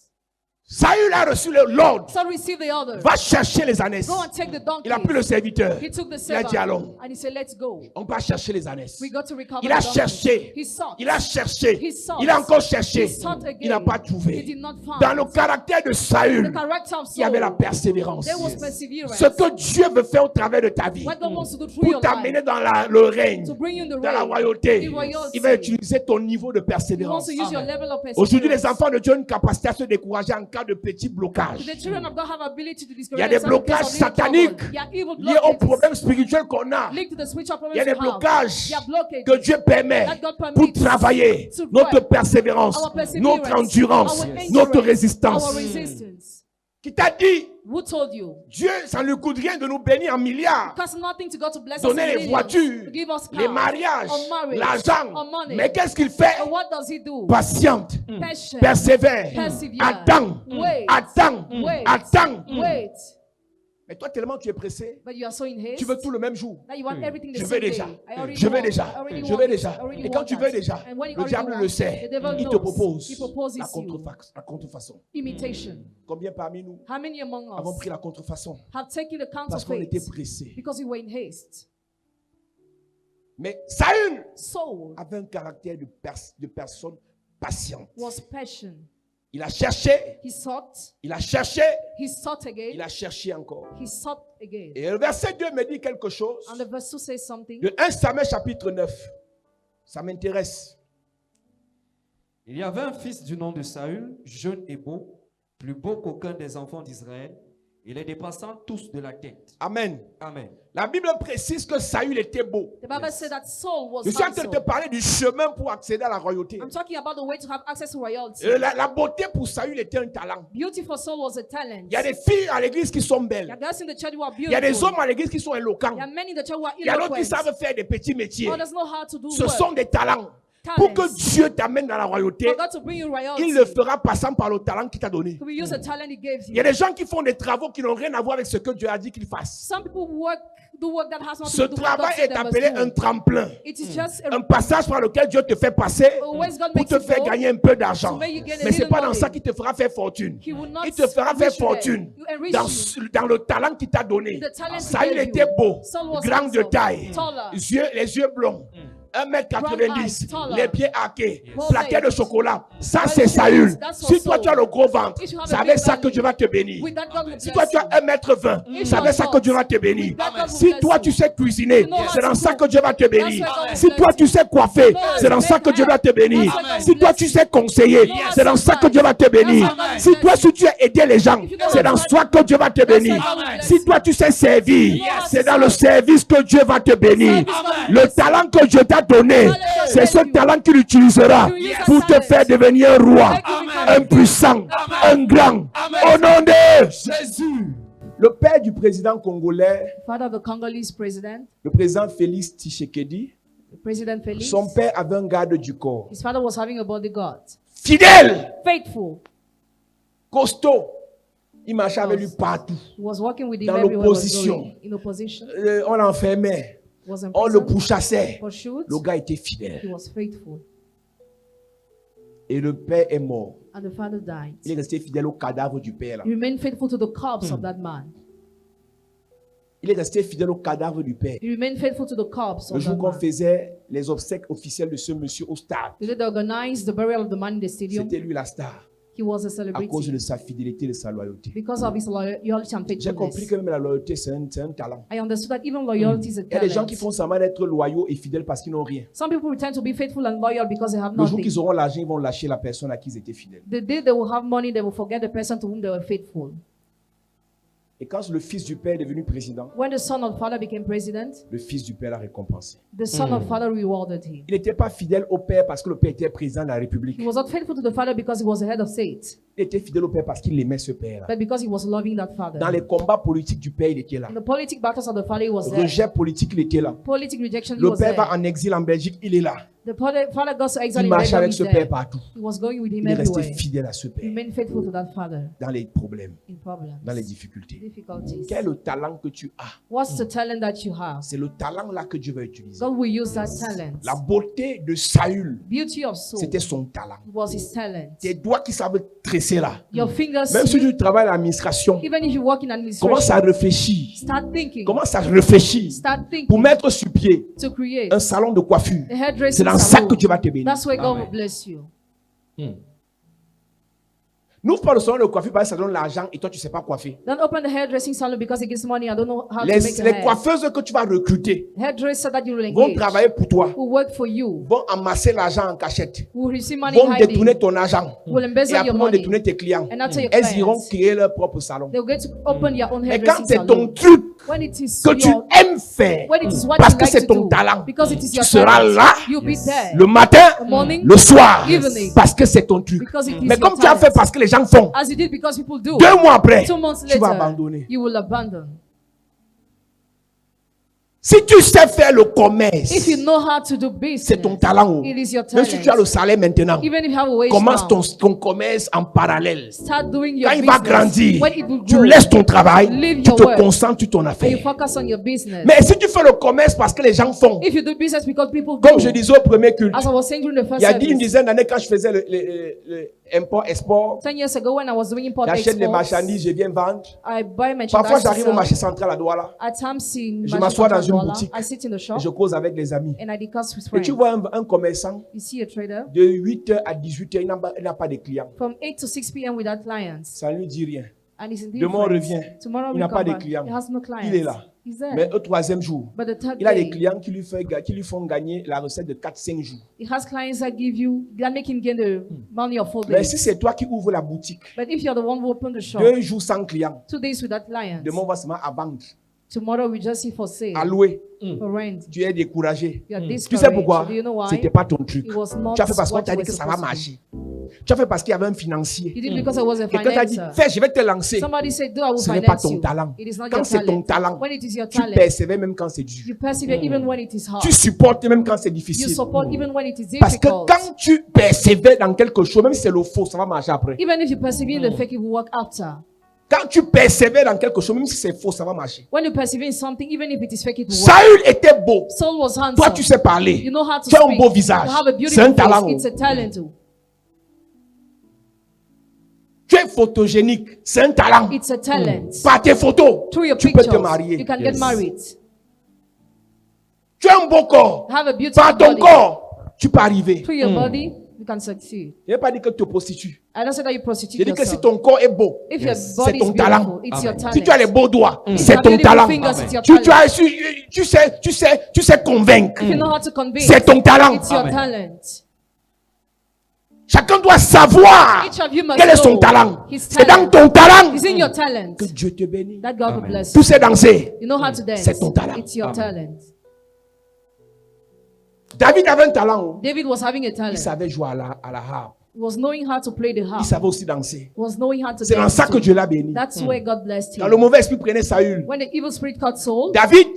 Saül a reçu l'ordre, So receive the others. va chercher les ânesses. Go and take the donkey. Il a pris le serviteur, He took the il a dit servant allons, and he said, let's go. on va chercher les ânesses. We got to recover Il a the donkey. cherché, He sought. il a cherché, He sought. il a encore cherché, He sought again. il n'a pas He trouvé. did not find. Dans le caractère de The Saül, character of il y avait la Saul, persévérance. there was perseverance. Ce que Dieu veut faire au travers de ta vie, What God wants to do through pour your t'amener life, dans le règne, to bring you in the dans la reign, royauté, the royalty. il va utiliser ton niveau de He wants persévérance. to use your level of Aujourd'hui, les perseverance. enfants de Dieu ont une capacité à se décourager en cas de petit blocage The children of God have ability to Il y discourage a des themselves because blocages of little sataniques trouble. There are evil liés aux blockages problèmes spirituels qu'on a. linked to the spiritual Il y a problems des we have. blocages There are blockages que Dieu permet that God pour permits travailler to notre work, persévérance, our perseverance, notre endurance, our endurance, notre résistance. our resistance. Qui t'a dit, Who told you? Dieu, ça ne lui coûte rien de nous bénir en milliards, Because nothing to God to bless us donner in les millions, voitures, to give us les cars, mariages, or marriage, l'argent. or money. Mais qu'est-ce qu'il fait? And what does he do? Patiente, Patient, persévère, persevere, attends, wait, attends, wait, attends. wait. Mais toi, tellement tu es pressé, But you are so in haste tu veux tout le même jour. that you want everything the Je same veux day. déjà. I already Je veux want, déjà. I already Je want veux it, déjà. I already Et quand want tu that. veux déjà, And when you le already diable want, le sait. the devil Il te knows. propose He proposes la you. contrefaçon. Imitation. Combien parmi nous How many among avons us pris la contrefaçon have taken the parce qu'on était counterfeit pressés? because we were in haste? Mais Saül Saul avait un caractère de personne patiente. was patient. Il a cherché, He sought. il a cherché, He sought il again. a cherché encore. He sought again. Et le verset 2 me dit quelque chose. And the verse 2 says something. De 1 Samuel chapitre 9. Ça m'intéresse. Il y avait un fils du nom de Saül, jeune et beau, plus beau qu'aucun des enfants d'Israël, et les dépassant tous de la tête. Amen. Amen. La Bible précise que Saül était beau. The Bible said that Saul was Je suis en train de te handsome. parler du chemin pour accéder à la royauté. I'm talking about the way to have access to royalty. La beauté pour Saül était un talent. Beauty for Saul was a talent. Il y a des filles à l'église qui sont There are belles. girls in the church who are Il y a des beautiful. hommes à l'église qui sont éloquents. There are men in the church who are Il y a d'autres qui eloquent. savent faire des petits métiers. Others know how to do Ce work. sont des talents. Pour que talents. Dieu t'amène dans la royauté, For God to bring you royalty, il le fera passant par le talent qu'il t'a donné. He will use the talent He gave Il y a you. des gens qui font des travaux qui n'ont rien à voir avec ce que Dieu a dit qu'ils fassent. Some people do work that has Ce nothing to do with what God travail said est they must appelé do. un tremplin. It is just Un passage par lequel Dieu te fait passer always God pour makes te you faire go gagner un peu d'argent. to make you gain a Mais ce n'est little pas dans money. ça qu'il te fera faire fortune. He will not Il te fera faire enrich you fortune there. You enrich dans, you. dans le talent qu'il t'a donné. The talent he Saül gave était you. beau, Saul was grand de handsome, taille, taller. les yeux blonds. 1m90, taller. les pieds arqués, Well plaqués made. de chocolat. Ça, Well c'est made. Saül. That's Si for toi, tu as Saul. le gros ventre, If you have c'est a avec big ça que belly, Dieu va te bénir. With that God will Si bless toi, tu as you. 1m20, If c'est you avec are ça que short, Dieu va te bénir. with that God will Si bless toi, you. tu sais cuisiner, You know how c'est to dans ça cook. que Dieu va te bénir. That's where God will Si bless toi, you. tu sais coiffer, know how c'est to dans ça make que Dieu va te bénir. That's where God Si will toi, bless tu you. sais conseiller, know how c'est to dans ça que advise. Dieu va te bénir. That's where God Si will toi, bless si tu as aidé les gens, If you know c'est how dans to ça que Dieu va te That's where bénir. God will bless Si toi, tu sais servir, You know how to c'est dans le serve. service que Dieu va te bénir. service God will Le bless you. talent que Dieu t'a donné, Talent c'est God ce will talent qu'il utilisera You use that pour te talent. faire devenir un roi, Make you become un puissant, un grand. Au nom de Jésus. le père du président congolais, Father of the Congolese president, le président Félix Tshisekedi, President Felix, son père avait un garde du corps. his father was having a bodyguard. Fidèle, Faithful. costaud. Il marchait avec lui partout. He was working with him Dans everywhere he was l'opposition. going. In opposition. On l'enfermait. Was in On le prison. pourchassait. Pursued. Le gars était He fidèle. was faithful. Et le père est mort. And the father died. Il est resté fidèle au cadavre du père. Là. He remained faithful to the corpse of that man. Il est resté fidèle au cadavre du père. He remained faithful to the corpse Le of jour that qu'on man. faisait les obsèques officielles de ce monsieur au stade, The day they organized the burial of the man in the stadium, c'était lui la star. he was a À cause celebrity de sa fidélité et de sa loyauté. because of his loyalty and J'ai compris faithfulness. que même la loyauté, c'est un talent. I understood that even loyalty is a Il y a des gens qui talent. font semblant d'être loyaux et fidèles parce qu'ils n'ont rien. Some people pretend to be faithful and loyal because they have Le jour nothing. qu'ils auront l'argent, ils vont lâcher la personne à qui ils étaient fidèles. The day they will have money, they will forget the person to whom they were faithful. Et quand le fils du père est devenu président, When the son of father became president, le fils du père l'a récompensé. the son of father rewarded him. Il n'était pas fidèle au père parce que le père était président de la République. He was not faithful to the father because he was the head of state, Il était fidèle au père parce qu'il aimait ce père-là. but because he was loving that Dans father. les combats politiques du père, il était là. In the politic battles of the father, he was there. Rejet politique, il était là. Politic rejection, he Le was père va there. en exil en Belgique, il est là. The father goes to exile Il in marchait Belgium, avec he's ce there. père partout. He was going with him Il est resté everywhere. fidèle à ce He père remained faithful to that father dans les problèmes, in problems, dans les difficultés. difficulties. Quel est le talent que tu as? What's the talent that you have? C'est le talent là que Dieu va utiliser. God will use that talent. La beauté de Saül, Beauty of soul c'était son talent. was his talent. Tes doigts qui savent tresser là. Your fingers, Même si tu travailles à l'administration, even if you work in commence administration, à réfléchir. start thinking. Commence à réfléchir Start pour thinking mettre sur pied to create un salon de coiffure. a C'est hairdressing dans ça que salon. Dieu va te bénir. That's where God will bless you. N'ouvre pas le salon de coiffure parce que ça donne l'argent et toi tu ne sais pas coiffer. Don't open the hairdressing salon because it gives money. I don't know how to Les make a hair. coiffeuses que tu vas recruter Hairdresser that you will vont engage travailler pour toi, will work for you, vont amasser l'argent en cachette, will receive money vont hiding, détourner ton argent will et embezzle après your vont money. détourner tes clients. And after your Elles iront clients, créer leur propre salon. they'll get to open your own Mais quand hairdressing c'est ton salon. truc When it is que tu your, aimes faire, when it is what parce you que like c'est to ton do, talent, because it is tu your seras talent, là you'll be there. le matin, The morning, le soir, evening, parce que c'est ton truc. because it is Mais your comme tu as fait talent. parce que les gens font, As you did because people do. 2 mois après, 2 months tu vas later, abandonner. you will abandon. Si tu sais faire le If commerce, you know how to do business, c'est ton talent. it is your Même si tu as le talent. salaire maintenant, Even if you have a wage commence now, ton commerce en parallèle. start doing your Quand il va business. grandir, When it will tu grow, laisses ton travail, leave tu your te work, concentres sur ton and you affaire. focus on your business. Mais si tu fais le commerce parce que les gens font, If you do business because people comme do, je disais au premier culte, as I was saying during the il first y a dit une service, dizaine d'années quand je faisais le import-export, 10 years ago when I was doing import j'achète les exports, marchandises, je viens vendre. I buy merchandise Parfois, to j'arrive au sell. marché central à Douala At times in Je m'assois dans une Douala, boutique. I sit in the et shop je cause avec les amis. and I discuss with Et friends. tu vois un commerçant You see a trader de 8h à 18h, il n'a pas de clients. from 8 to 6 p.m. without clients, Ça ne lui dit rien. and he's Demain, on indifferent. revient. Tomorrow Il we n'a come pas de back. clients. He has no clients. Il est là. He's there. Mais au 3e jour, But the third il a des day, clients qui lui font gagner la recette de 4-5 jours. he has clients that give you, that make him gain the money of 4 Mais days. si c'est toi qui ouvres la boutique, But if you're the one who opened the shop, 2 jours sans clients, 2 days without clients, demain on va se mettre à vendre, tomorrow we just see for sale, à louer. for rent. Tu es découragé. You are Tu discouraged. sais pourquoi? Do you know why? C'était pas ton truc. It was not Tu as fait parce qu'on what t'a you dit were que ça va supposed to do. marcher. Tu as fait parce qu'il y avait un financier. You did it because I was a Quelqu'un t'a dit, financer. fais, je vais te lancer. Somebody said, do, I will Ce n'est pas finance ton you. talent. It is not Quand your c'est ton talent. talent, When it is your tu talent, persévères même quand c'est dur. you persevere even when it is hard. Tu supportes même quand c'est You difficile. support even when it is Parce que difficult. quand tu persévères dans quelque chose, même si c'est le faux, ça va marcher après. Even if you persevere in the fake, it will work after. Quand tu persévères dans quelque chose, même si c'est faux, ça va marcher. When you persevere in something, even if it is fake, it will work. Saül était beau. Saul was handsome. Toi, tu sais parler. You know how to Tu as un speak. beau visage. You have a C'est beautiful un talent. face. It's a talent too. Tu es photogénique. C'est un talent. It's a talent. Par tes photos, Through your tu peux te pictures, marier. you can get married. Tu as un beau corps. Have a beautiful Par ton body. corps, tu peux arriver. Through your body, you can succeed. Je n'ai pas dit que tu te prostitues. I don't say that you prostitute Je dis que si yourself. ton corps est beau, If your c'est body is ton beautiful, talent. it's your talent. Si tu as les beaux doigts, If c'est you have ton beautiful talent. fingers, it's your Tu talent. sais convaincre. If you know how to convince, C'est ton talent. it's your Amen. talent. Chacun doit savoir Each of you must quel est son know talent. his C'est dans talent. ton talent It's in your talent que Dieu te bénit. that God will Amen. bless Tu you. sais danser. You know how to dance. C'est ton talent. It's your Amen. talent. David avait un talent. David was having a Il talent. savait jouer à la harpe. He was knowing how to play the Il harp. savait aussi danser. He was knowing how to C'est dans dance. ça que too. Dieu l'a béni. That's where God blessed Quand le him. mauvais esprit prenait Saül, When the evil spirit caught Saul, David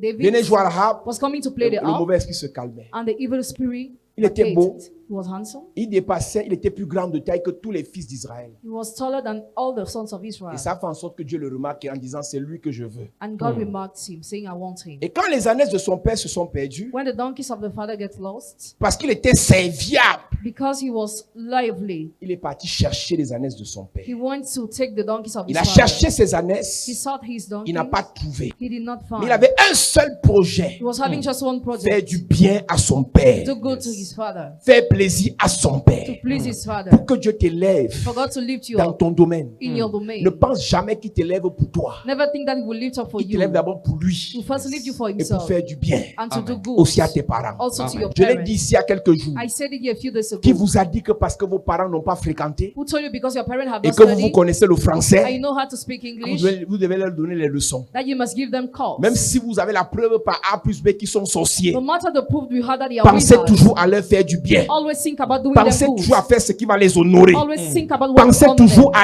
David venait jouer à la harpe. was coming to play the Le harp, mauvais esprit se calmait. and the evil spirit Il était placated. beau. He was handsome. Il dépassait, il était plus grand de taille que tous les fils d'Israël. He was taller than all the sons of Israel. Et ça fait en sorte que Dieu le remarque en disant c'est lui que je veux. And God remarked him, saying, I want him. Et quand les ânesses de son père se sont perdues, When the donkeys of the father get lost, parce qu'il était serviable, because he was lively, il est parti chercher les ânesses de son père. he went to take the donkeys of Il his a father. cherché ses He ânesses, sought his donkeys. il n'a pas trouvé. He did not Mais find. il avait un seul projet, He was having just one faire project. du bien à son père, Do good to his father. faire plaisir à son To père. please his father. Pour que Dieu t'élève For God to lift you dans up ton domaine. in your domain. Ne pense jamais qu'il t'élève pour toi. Never think that he will lift up for Il you. t'élève d'abord pour He lui will first lift you for et pour himself faire du bien. and to do Amen. good. Aussi à tes parents. Also to Amen. your Je l'ai dit parents. ici il y a quelques jours. I said it here a few days Qui ago. vous a dit que parce que vos parents n'ont pas fréquenté Who told you because your parents have et not que vous studied connaissez le and français, you know how to speak vous English, devez leur donner les leçons. that you must give them calls. Même si vous avez la preuve par A plus B qu'ils sont sorciers, No matter the proof we had that they are pensez wizards, toujours à leur faire du bien. always think about doing Pensez them good. toujours à faire ce qui va les honorer. Always think about what Pensez honor toujours them.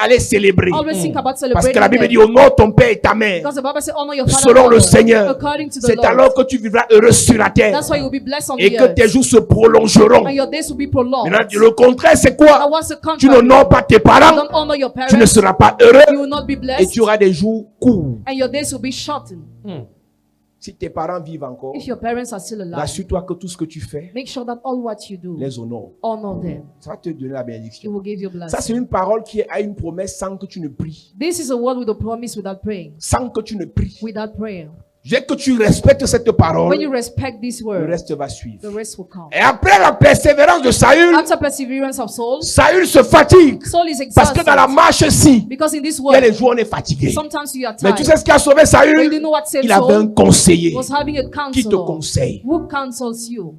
à les célébrer. Always think about Parce celebrating que la Bible them. dit honore ton père et ta mère. Because the Bible says honor your father Selon and le mother, Seigneur, according to the c'est Lord. alors que tu vivras heureux sur la terre That's why you will be blessed on et the que tes earth. jours se prolongeront. And your days will be prolonged. Maintenant, le contraire, c'est Now quoi? what's the Tu contrary? n'honores pas tes You parents, don't honor your tu ne parents. seras pas You heureux will not be et blessed. tu auras des jours courts. And your days will be shortened. Si tes parents vivent encore, If your parents are still alive, rassure-toi que tout ce que tu fais make sure that all what you do, les honore. honor them. Ça va te donner la It bénédiction. will give you Ça, blessing. c'est une parole qui a une promesse sans que tu ne pries. This is a word with a promise without praying. Sans que tu ne pries. Without prayer. Dès que tu respectes cette When you parole, respect this le word, reste va suivre. the rest will come. Et après la persévérance de Saül, After perseverance of Saul, Saül se fatigue. Saul is Parce que dans la exhausted. marche-ci, Because in this il y a les world, jours où on est fatigué. sometimes you are Mais tu tired. sais ce qui a sauvé But you Saül? know what saved Il avait un Saul? conseiller Was having a qui te counselor conseille. who counsels you.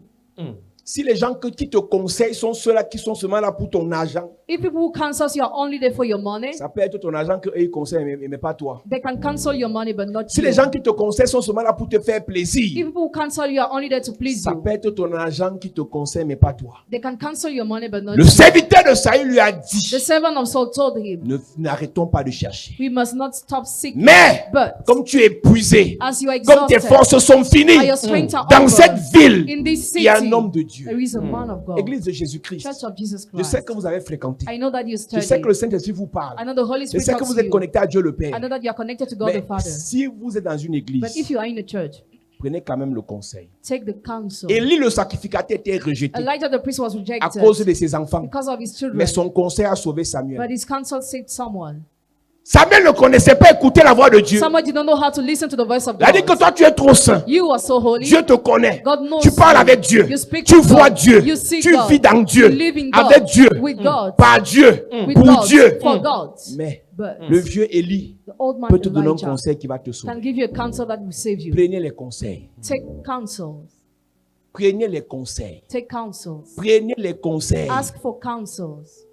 Si les gens qui te conseillent sont ceux-là qui sont seulement là pour ton argent, If people who counsels you are only there for your money, ça peut être ton argent qu'eux ils conseillent, mais pas toi. they can counsel your money but not Si you. les gens qui te conseillent sont seulement là pour te faire If plaisir, people who counsel you are only there to please ça you, peut être ton argent qui te conseille, mais pas toi. they can counsel your money but not Le you. serviteur de Saül lui a dit, The servant of Saul told him, n'arrêtons pas de chercher. we must not stop seeking. Mais, But comme tu es épuisé, as you are comme tes exhausted, forces sont finies, and your strength are dans over, cette ville, in this il y a un city, homme de Dieu. there is a man of God. Église de Jésus-Christ. Church of Jesus Je sais Christ. que vous avez fréquenté. I know that you Je sais study. que le Saint-Esprit vous parle. I know the Holy Je Spirit sais que talks vous to êtes you. connecté à Dieu le I Père. know that you are connected to God Mais the Father. si vous êtes dans une But if église, you are in a church, prenez quand même le conseil. take the counsel. Élie le sacrificateur était rejeté Elijah the priest was à rejected cause de ses enfants. because of his children. Mais son conseil a sauvé Samuel. But his counsel saved someone. Samuel ne connaissait pas écouter la voix de Dieu. Someone did not know how to listen to the voice of Il a dit que God. toi tu es trop saint. You are so holy. Dieu te connaît. God knows Tu parles you. avec Dieu. You speak Tu to vois God. Dieu. You see Tu God. vis dans Dieu. You live in God. Avec Dieu. With God. Par Dieu. With Pour God. Dieu. For God. Mais But le vieux Élie the old man peut te donner un Elijah conseil qui va te can sauver. give you a counsel that will save you. Prenez les conseils. Take counsels. Prenez les conseils. Take counsels. Prenez les conseils. Ask for counsels.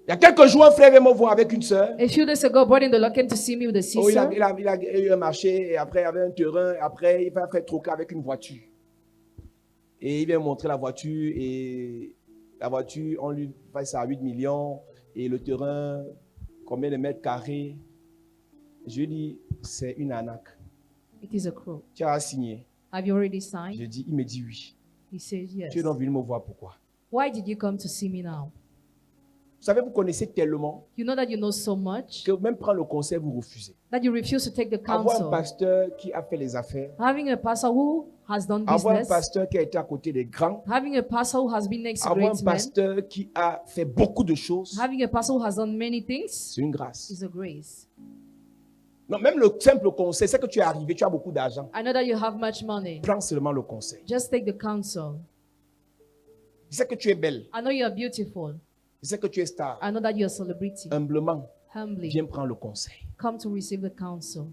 Il y a quelques jours, un frère vient me voir avec une sœur. A few days ago, brother in the Lord came to see me with a Oh, il sister. a eu un marché, et après il y avait un terrain, et après il va faire troquer avec une voiture. Et il vient me montrer la voiture, et la voiture, on lui fait ça à 8 millions. Et le terrain, combien de mètres carrés? Je lui dis, c'est une arnaque. It is a crook. Tu as signé. Have you already signed? Il me dit oui. He says yes. Tu es donc venu me voir pourquoi? Why did you come to see me now? Vous savez, vous connaissez tellement You know that you know so much que même prendre le conseil, vous refusez. that you refuse to take the Avoir un counsel. pasteur qui a fait les affaires, Having a pastor who has done avoir un business, pasteur qui a été à côté des grands, having a pastor who has been next to avoir un great men, pasteur qui a fait beaucoup de choses, having a pastor who has done many things c'est une grâce. is a grace. Non, même le simple conseil, c'est que tu es arrivé, tu as beaucoup d'argent. I know that you have much money. Prends seulement le conseil. Just take the counsel. Je sais que tu es belle. I know you are beautiful. Je sais que tu es star. I know that you are a celebrity. Humblement, Humbly, viens prendre le conseil. come to receive the counsel.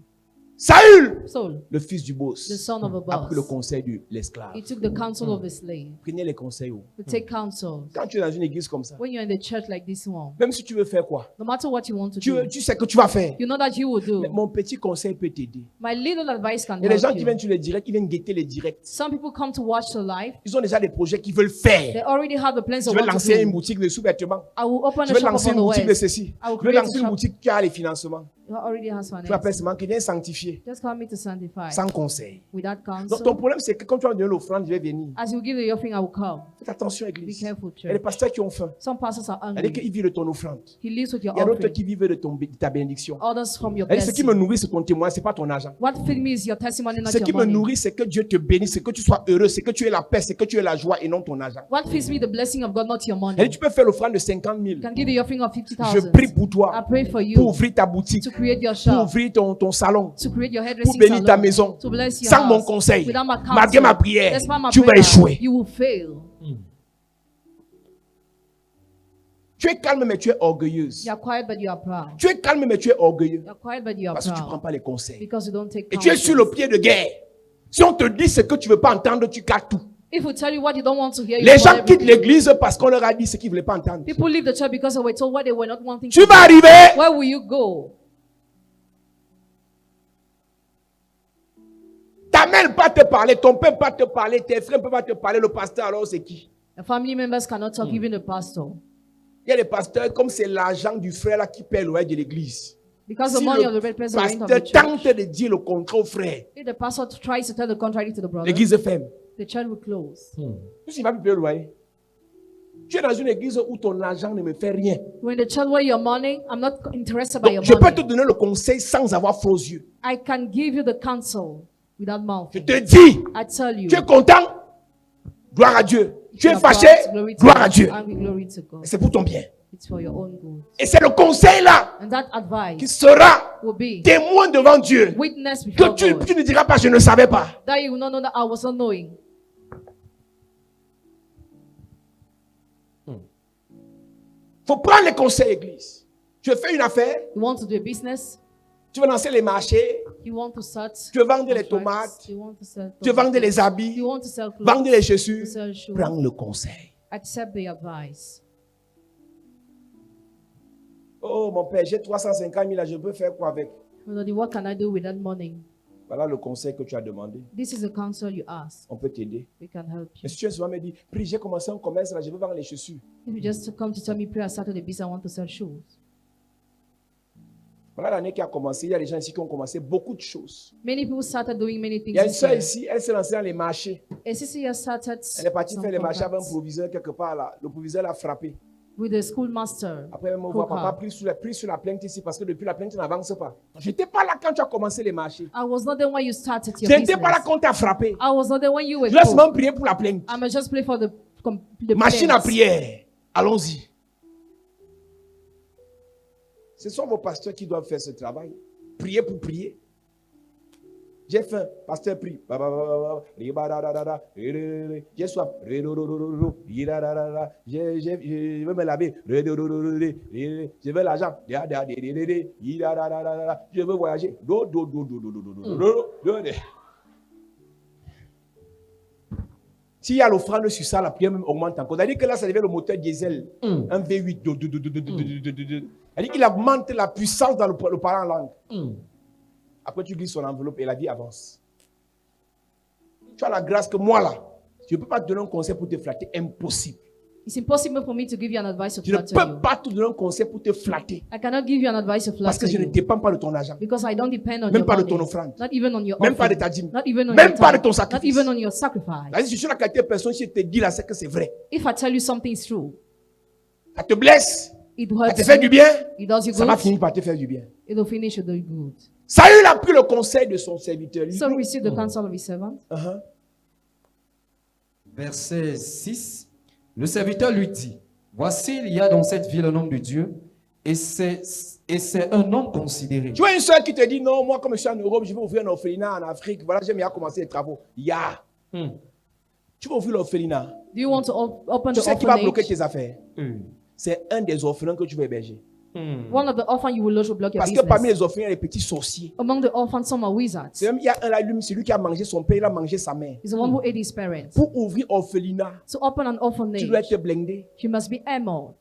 Saül, Saul, le fils du boss, the son of a a pris le boss, conseil de l'esclave. he took the counsel of a slave. Prenez les conseils. To take counsel. Quand tu es dans une église comme ça, When you're in the church like this one, même si tu veux faire quoi, no matter what you want to do, tu sais que tu vas faire. you know that you will do. Mais mon petit conseil peut t'aider. My little advice can Il y a des gens help qui you. viennent sur les directs, ils viennent guetter les directs. Some people come to watch the live. Ils ont déjà des projets qu'ils veulent They faire. already have the plans Je of vais what to lancer une do. boutique de sous-vêtements. I will open Je a vais shop lancer upon une the boutique de west. ceci. I will Je vais create a lancer une shop. boutique qui a les financements. You already has Tu appelles finance. seulement qui vient sanctifier, Just call me to sanctify. sans conseil. Without Donc ton counsel. problème, c'est que quand tu vas donner l'offrande, je vais venir. As you give the offering, I will come. Faites attention, Be église. careful, Il y a des church. pasteurs qui ont faim. Some pastors are C'est-à-dire hungry. qu'ils vivent de ton offrande. He lives with your Il y a d'autres offering. qui vivent de ta bénédiction. Others from your C'est-à-dire, ce qui me blessing. nourrit, c'est ton témoin, c'est pas ton argent. What feed me is your testimony, not Ce qui your me money. nourrit, c'est que Dieu te bénisse, c'est que tu sois heureux, c'est que tu aies la paix, c'est que tu aies la joie et non ton argent. What feeds me the blessing of God, not your money. Et tu peux faire l'offrande de 50 000. You can give the offering of Je 50,000. prie pour I toi, pray for pour you ouvrir ta boutique, to create your pour shop, ouvrir ton salon, to create your pour hairdressing bénir ta salon, maison. to bless your Sans mon house. conseil, Without my malgré ma counsel, prière, despite my tu vas prayer, échouer. you will fail. Tu es calme, mais tu es orgueilleuse. You are quiet, but you are proud. Tu es calme, mais tu es orgueilleux. You are quiet, but you are Parce que tu ne prends proud. pas les conseils. Because you don't take Et tu es sur le counsel. pied de guerre. Si on te dit ce que tu ne veux pas entendre, tu casses tout. If we tell you what you don't want to hear, you Les will gens everything. quittent l'église parce qu'on leur a dit ce qu'ils ne voulaient pas entendre. People leave the church because they were told what they were not wanting Tu to vas do. arriver. Where will you go? Ta mère ne peut pas te parler, ton père ne peut pas te parler, tes frères ne peuvent pas te parler, le pasteur alors c'est qui? The family members cannot talk, even the pastor. Il y a des pasteurs comme c'est l'argent du frère là qui paie le loyer de l'église. Because the Si money le of the red person rent of pasteur the church. tente de dire le contraire au frère, If the pastor tries to tell the contrary to the brother, l'église ferme. the church will close. Tu ne vas plus payer le loyer. Tu es dans une église où ton argent ne me fait rien. When the church where your money, I'm not interested by Donc, your je peux te money. donner le conseil sans avoir faux yeux. I can give you the counsel without mouth. Je te dis, I tell you. tu es content? Gloire à Dieu. Tu es you are fâché? proud, glory to Gloire à God. Dieu. Angry, glory to God. C'est pour ton bien. It's for your own good. Et c'est le conseil là And that qui advice sera will be témoin devant Dieu. witness Que before tu God. ne diras pas, je ne savais pas. That you will not know that I was not knowing. Il faut prendre les conseils, église. Tu veux faire une affaire, You want to do a business. tu veux lancer les marchés, You want to start. tu veux vendre les contracts, tomates, You want to sell. tu veux vendre les tomatoes, habits, You want to sell clothes. vendre les To chaussures. sell shoes. Prends le conseil. Accept the advice. Oh mon père, j'ai 350 000 là, je peux faire quoi avec? Lord, what can I do with that money? Voilà le conseil que tu as demandé. This is the counsel you ask. On peut t'aider. We can help you. Mais si tu es souvent me dit, prie, j'ai commencé un commerce là, je veux vendre les chaussures. If you just come to tell me, pray, I started a business, I want to sell shoes. Voilà l'année qui a commencé. Il y a des gens ici qui ont commencé beaucoup de choses. Many people started doing many Il things y a une this soeur year. ici, elle s'est lancée dans les marchés. A sister here started Elle est partie some faire les marchés avec un contracts proviseur quelque part là. Le proviseur l'a frappé. with the schoolmaster. Après, elle me voit, Coca. papa pris sur la plainte ici parce que depuis la plainte, tu n'avances pas. Je n'étais pas là quand tu as commencé les marchés. I was not there when you started your Je n'étais pas là business. quand tu as frappé. I was not there when you were Je laisse called. même prier pour la plainte. I must just pray for the Machine à planes. prière. Allons-y. Ce sont vos pasteurs qui doivent faire ce travail. Prier pour prier. J'ai faim, pasteur prie. J'ai soif. Je veux me laver. Je veux l'argent. Je veux voyager. S'il y a l'offrande sur ça, la prière même augmente encore. C'est-à-dire que là, ça devient le moteur diesel. Un V8. C'est-à-dire qu'il augmente la puissance dans le parler en langue. Après, tu glisses son enveloppe et la vie avance. Tu as la grâce que moi, là, je ne peux pas te donner un conseil pour te flatter. Impossible. It's impossible for me to give you an advice to Je ne flatter peux you. pas te donner un conseil pour te flatter. I cannot give you an advice to Parce que flatter je ne you. dépends pas de ton argent. Because I don't depend on Même your pas de money. ton offrande. Not even on your Même pas de offering. ta dîme. Not even on Même your pas de tithe. ton Not sacrifice. even on your sacrifice. C'est-à-dire, je suis la qualité de personne, si je te dis là, c'est que c'est vrai. If I tell you something is true, Ça te blesse, it ça te hurts fait du you, bien, it does you ça va good, finir par te faire du bien. it will finish you doing good. Saül a pris le conseil de son serviteur. So receive the counsel of his servant. Uh-huh. Verset 6. Le serviteur lui dit, voici, il y a dans cette ville un homme de Dieu, et c'est un homme considéré. Tu vois une soeur qui te dit, non, moi comme je suis en Europe, je vais ouvrir un orphelinat en Afrique. Voilà, j'aime bien commencer les travaux. Ya. Tu vas ouvrir l'orphelinat. Do you want to open Tu the sais qui va bloquer orphanage? tes affaires? C'est un des orphelins que tu vas héberger. One of the orphans you will lodge will block your Parce que parmi business. les orphelins, il y a les petits sorciers. Among the orphans, some are wizards. C'est même, il y a un là, lui, c'est lui qui a mangé son père, il a mangé sa mère. He's the one who ate his parents. Pour ouvrir orphelinat, To open an tu orphanage, dois être blindé. you must be armored.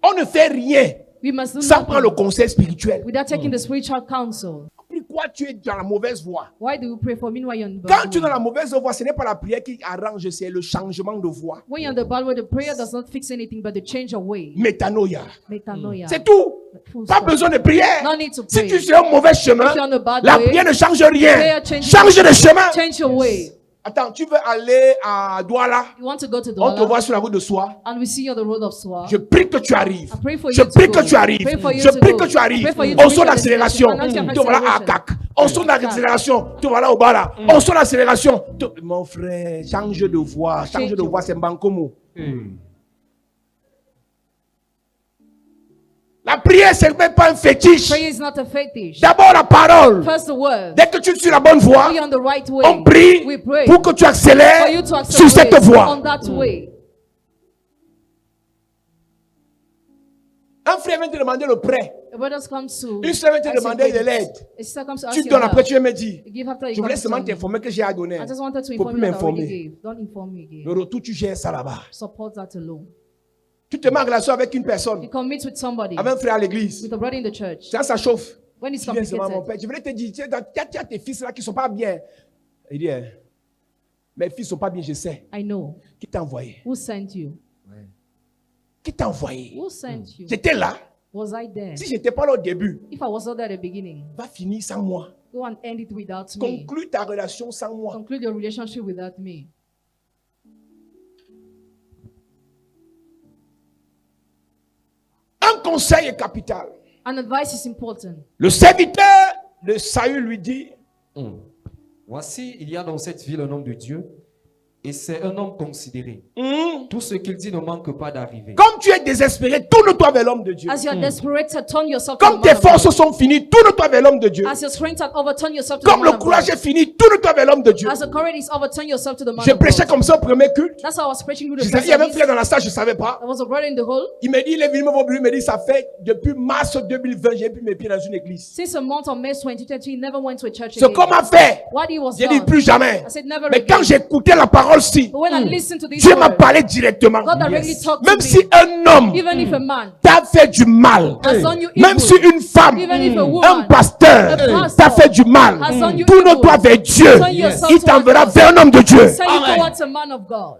On ne fait rien We must do sans prendre le nothing conseil spirituel. without taking the spiritual counsel. Pourquoi tu es dans la mauvaise voie? Why do you pray for me while you're in the Quand bad tu es dans way? la mauvaise voie, ce n'est pas la prière qui arrange, c'est le changement de voie. When you're in the bad way, the prayer does not fix anything but the change of way. Métanoïa. Metanoia. C'est tout. Full Pas stop. besoin de prière. No need to Si pray. tu es sur un mauvais chemin, If you're on a bad la way, prière ne change rien. prayer changes Change de chemin. Change your way. Attends, tu veux aller à Douala? You want to go to On te Douala, voit sur la route de Soie. and we see you on the road of Swar. Je prie que tu arrives. I pray for Je you to prie go. que tu arrives. Pray for you Je to prie go. que tu arrives. Pray for you to On reach sonne your l'accélération. destination. Tu vas là à Akak. On sonne l'accélération. Tu vas là au Bala. On sonne l'accélération. Mon frère, change de voix. Change de voix, c'est Bankomo. La prière, c'est même pas un fétiche. Prayer is not a fetish. D'abord la parole. First the word. Dès que tu es sur la bonne voie, When you're on the right way, on prie we pray pour que tu for you accélères to sur cette accelerate voie. on that way. Un frère vient te demander le prêt. A brother comes to Une soeur vient te ask you demander de grace. l'aide. A sister comes to ask Tu you donnes, après help. tu viens me dire. You give after you Je voulais come to seulement tell me. t'informer que j'ai à donner. I just wanted to Faut inform plus you that I already m'informer. gave. Don't inform me again. Le retour, tu gères ça là-bas. Support that alone. Tu te mets en relation avec une personne, You can meet with somebody, avec un frère à l'église. with a brother in the church. Ça chauffe. When it's Tu viens seulement, mon complicated, père. Je voulais te dire, tu as tes fils là qui ne sont pas bien. Il dit, mes fils ne sont pas bien, je sais. I know. Qui t'a envoyé? Who sent you? Qui t'a envoyé? Who sent you? J'étais là. Was I there? Si je n'étais pas là au début, If I was not there at the beginning, va finir sans moi. go and end it without me. Conclue ta relation sans moi. Conclude your relationship without me. Un conseil est capital. An advice is important. Le serviteur de Saül lui dit, Voici, il y a dans cette ville un homme de Dieu, et c'est un homme considéré. Tout ce qu'il dit ne manque pas d'arriver. comme tu es désespéré, tourne-toi vers l'homme de Dieu. As you are desperate, turn yourself to Comme the tes man of God. forces sont finies, tourne-toi vers l'homme de Dieu. As your strength are over, turn yourself to the Comme man le of courage God. est fini, tourne-toi vers l'homme de Dieu. As the courage is over, turn yourself to the man Je of prêchais God. comme ça au premier culte. That's how I was preaching through the Il first y avait un service. frère dans la salle, je ne savais pas. There was a brother in the hall. Il m'a dit, il est venu me voir, il m'a dit, ça fait depuis mars 2020, j'ai plus mes pieds dans une église. Since a month of May 2020, he never went to a church Ce again. qu'on m'a fait, What he was j'ai dit done. plus jamais. I said never Mais again. quand j'écoutais la parole-ci, But when I listened to this Dieu m'a word, parlé directement. God directly talked to Même me. si un homme Even if a man t'a fait du mal, has done you même evil, si une femme, even if a un woman pasteur pastor t'a fait du mal, has done you tourne-toi evil, vers Dieu. turn yourself Il towards t'enverra God. vers un homme de Dieu. send you towards a man of God.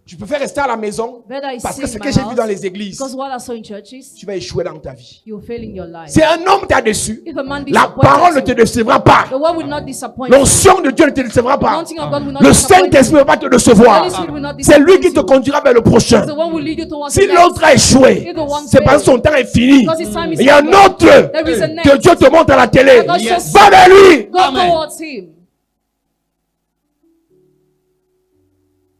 Tu peux faire rester à la maison Better I parce stay que in ce my que j'ai vu dans house, les églises, because what I saw in churches, tu vas échouer dans ta vie. you will fail in your life. C'est un homme t'a déçu. If a man La disappoints parole ne te you, décevra pas. the word will not disappoint you. L'onction de Dieu ne te décevra The pas. anointing of God will not Le disappoint Saint-Esprit you. ne va pas te décevoir. Holy Spirit will not C'est lui disappoint qui te you. conduira vers le prochain. It's the one who will lead you towards Si the next. l'autre a échoué, If the one c'est parce que son failed, temps est fini. because his time is Il y a un over. autre There is a que next. Dieu te montre à la télé. God shows Va vers lui. Go towards him.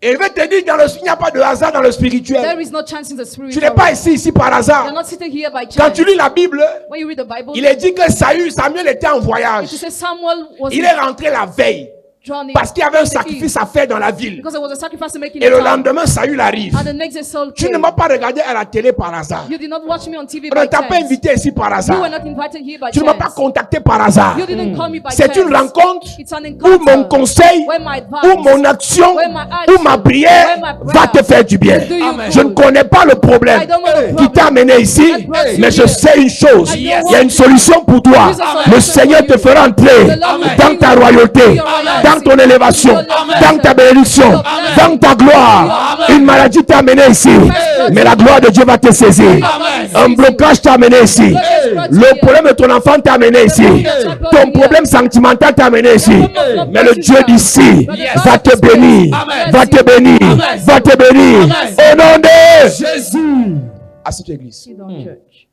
Et il veut te dire, il n'y a pas de hasard dans le spirituel. There is no chance in the spirit. Tu n'es pas ici par You're hasard. not sitting here by Quand chance. tu lis la Bible, When you read the Bible, il est dit que Samuel était en voyage. it says Samuel was Il est rentré la veille drawn in parce qu'il y avait un the sacrifice king, à faire dans la ville. because there was a sacrifice to make in Et the le town. lendemain, Saül arrive. And the next day Saul Tu ne came. m'as pas regardé à la télé par hasard. You did not watch me on TV On by ne t'a pas chance. invité ici par You were hasard. not invited here by Tu ne m'as pas chance. contacté par hasard. You didn't call me by C'est chance. une rencontre It's an où mon encounter conseil, where my où advice, mon action, where my action, où ma prière where my va prayer te faire du bien. will do you Amen. good. Je ne connais pas le problème I don't know the qui t'a problem amené ici, that brought you mais je here. sais une chose. I know Il y a une solution pour toi. There's a solution Le Seigneur for te you. fera entrer The Lord will dans bring ta you royauté, your royalty. dans ton élévation, dans ta bénédiction, dans ta gloire. Une maladie t'a amené ici, mais la gloire de Dieu va te saisir. Un blocage t'a amené ici. Le problème de ton enfant t'a amené ici. Ton problème sentimental t'a amené ici. Mais le Dieu d'ici va te bénir, va te bénir, va te bénir. Au nom de Jésus. à cette église. Sit down, church.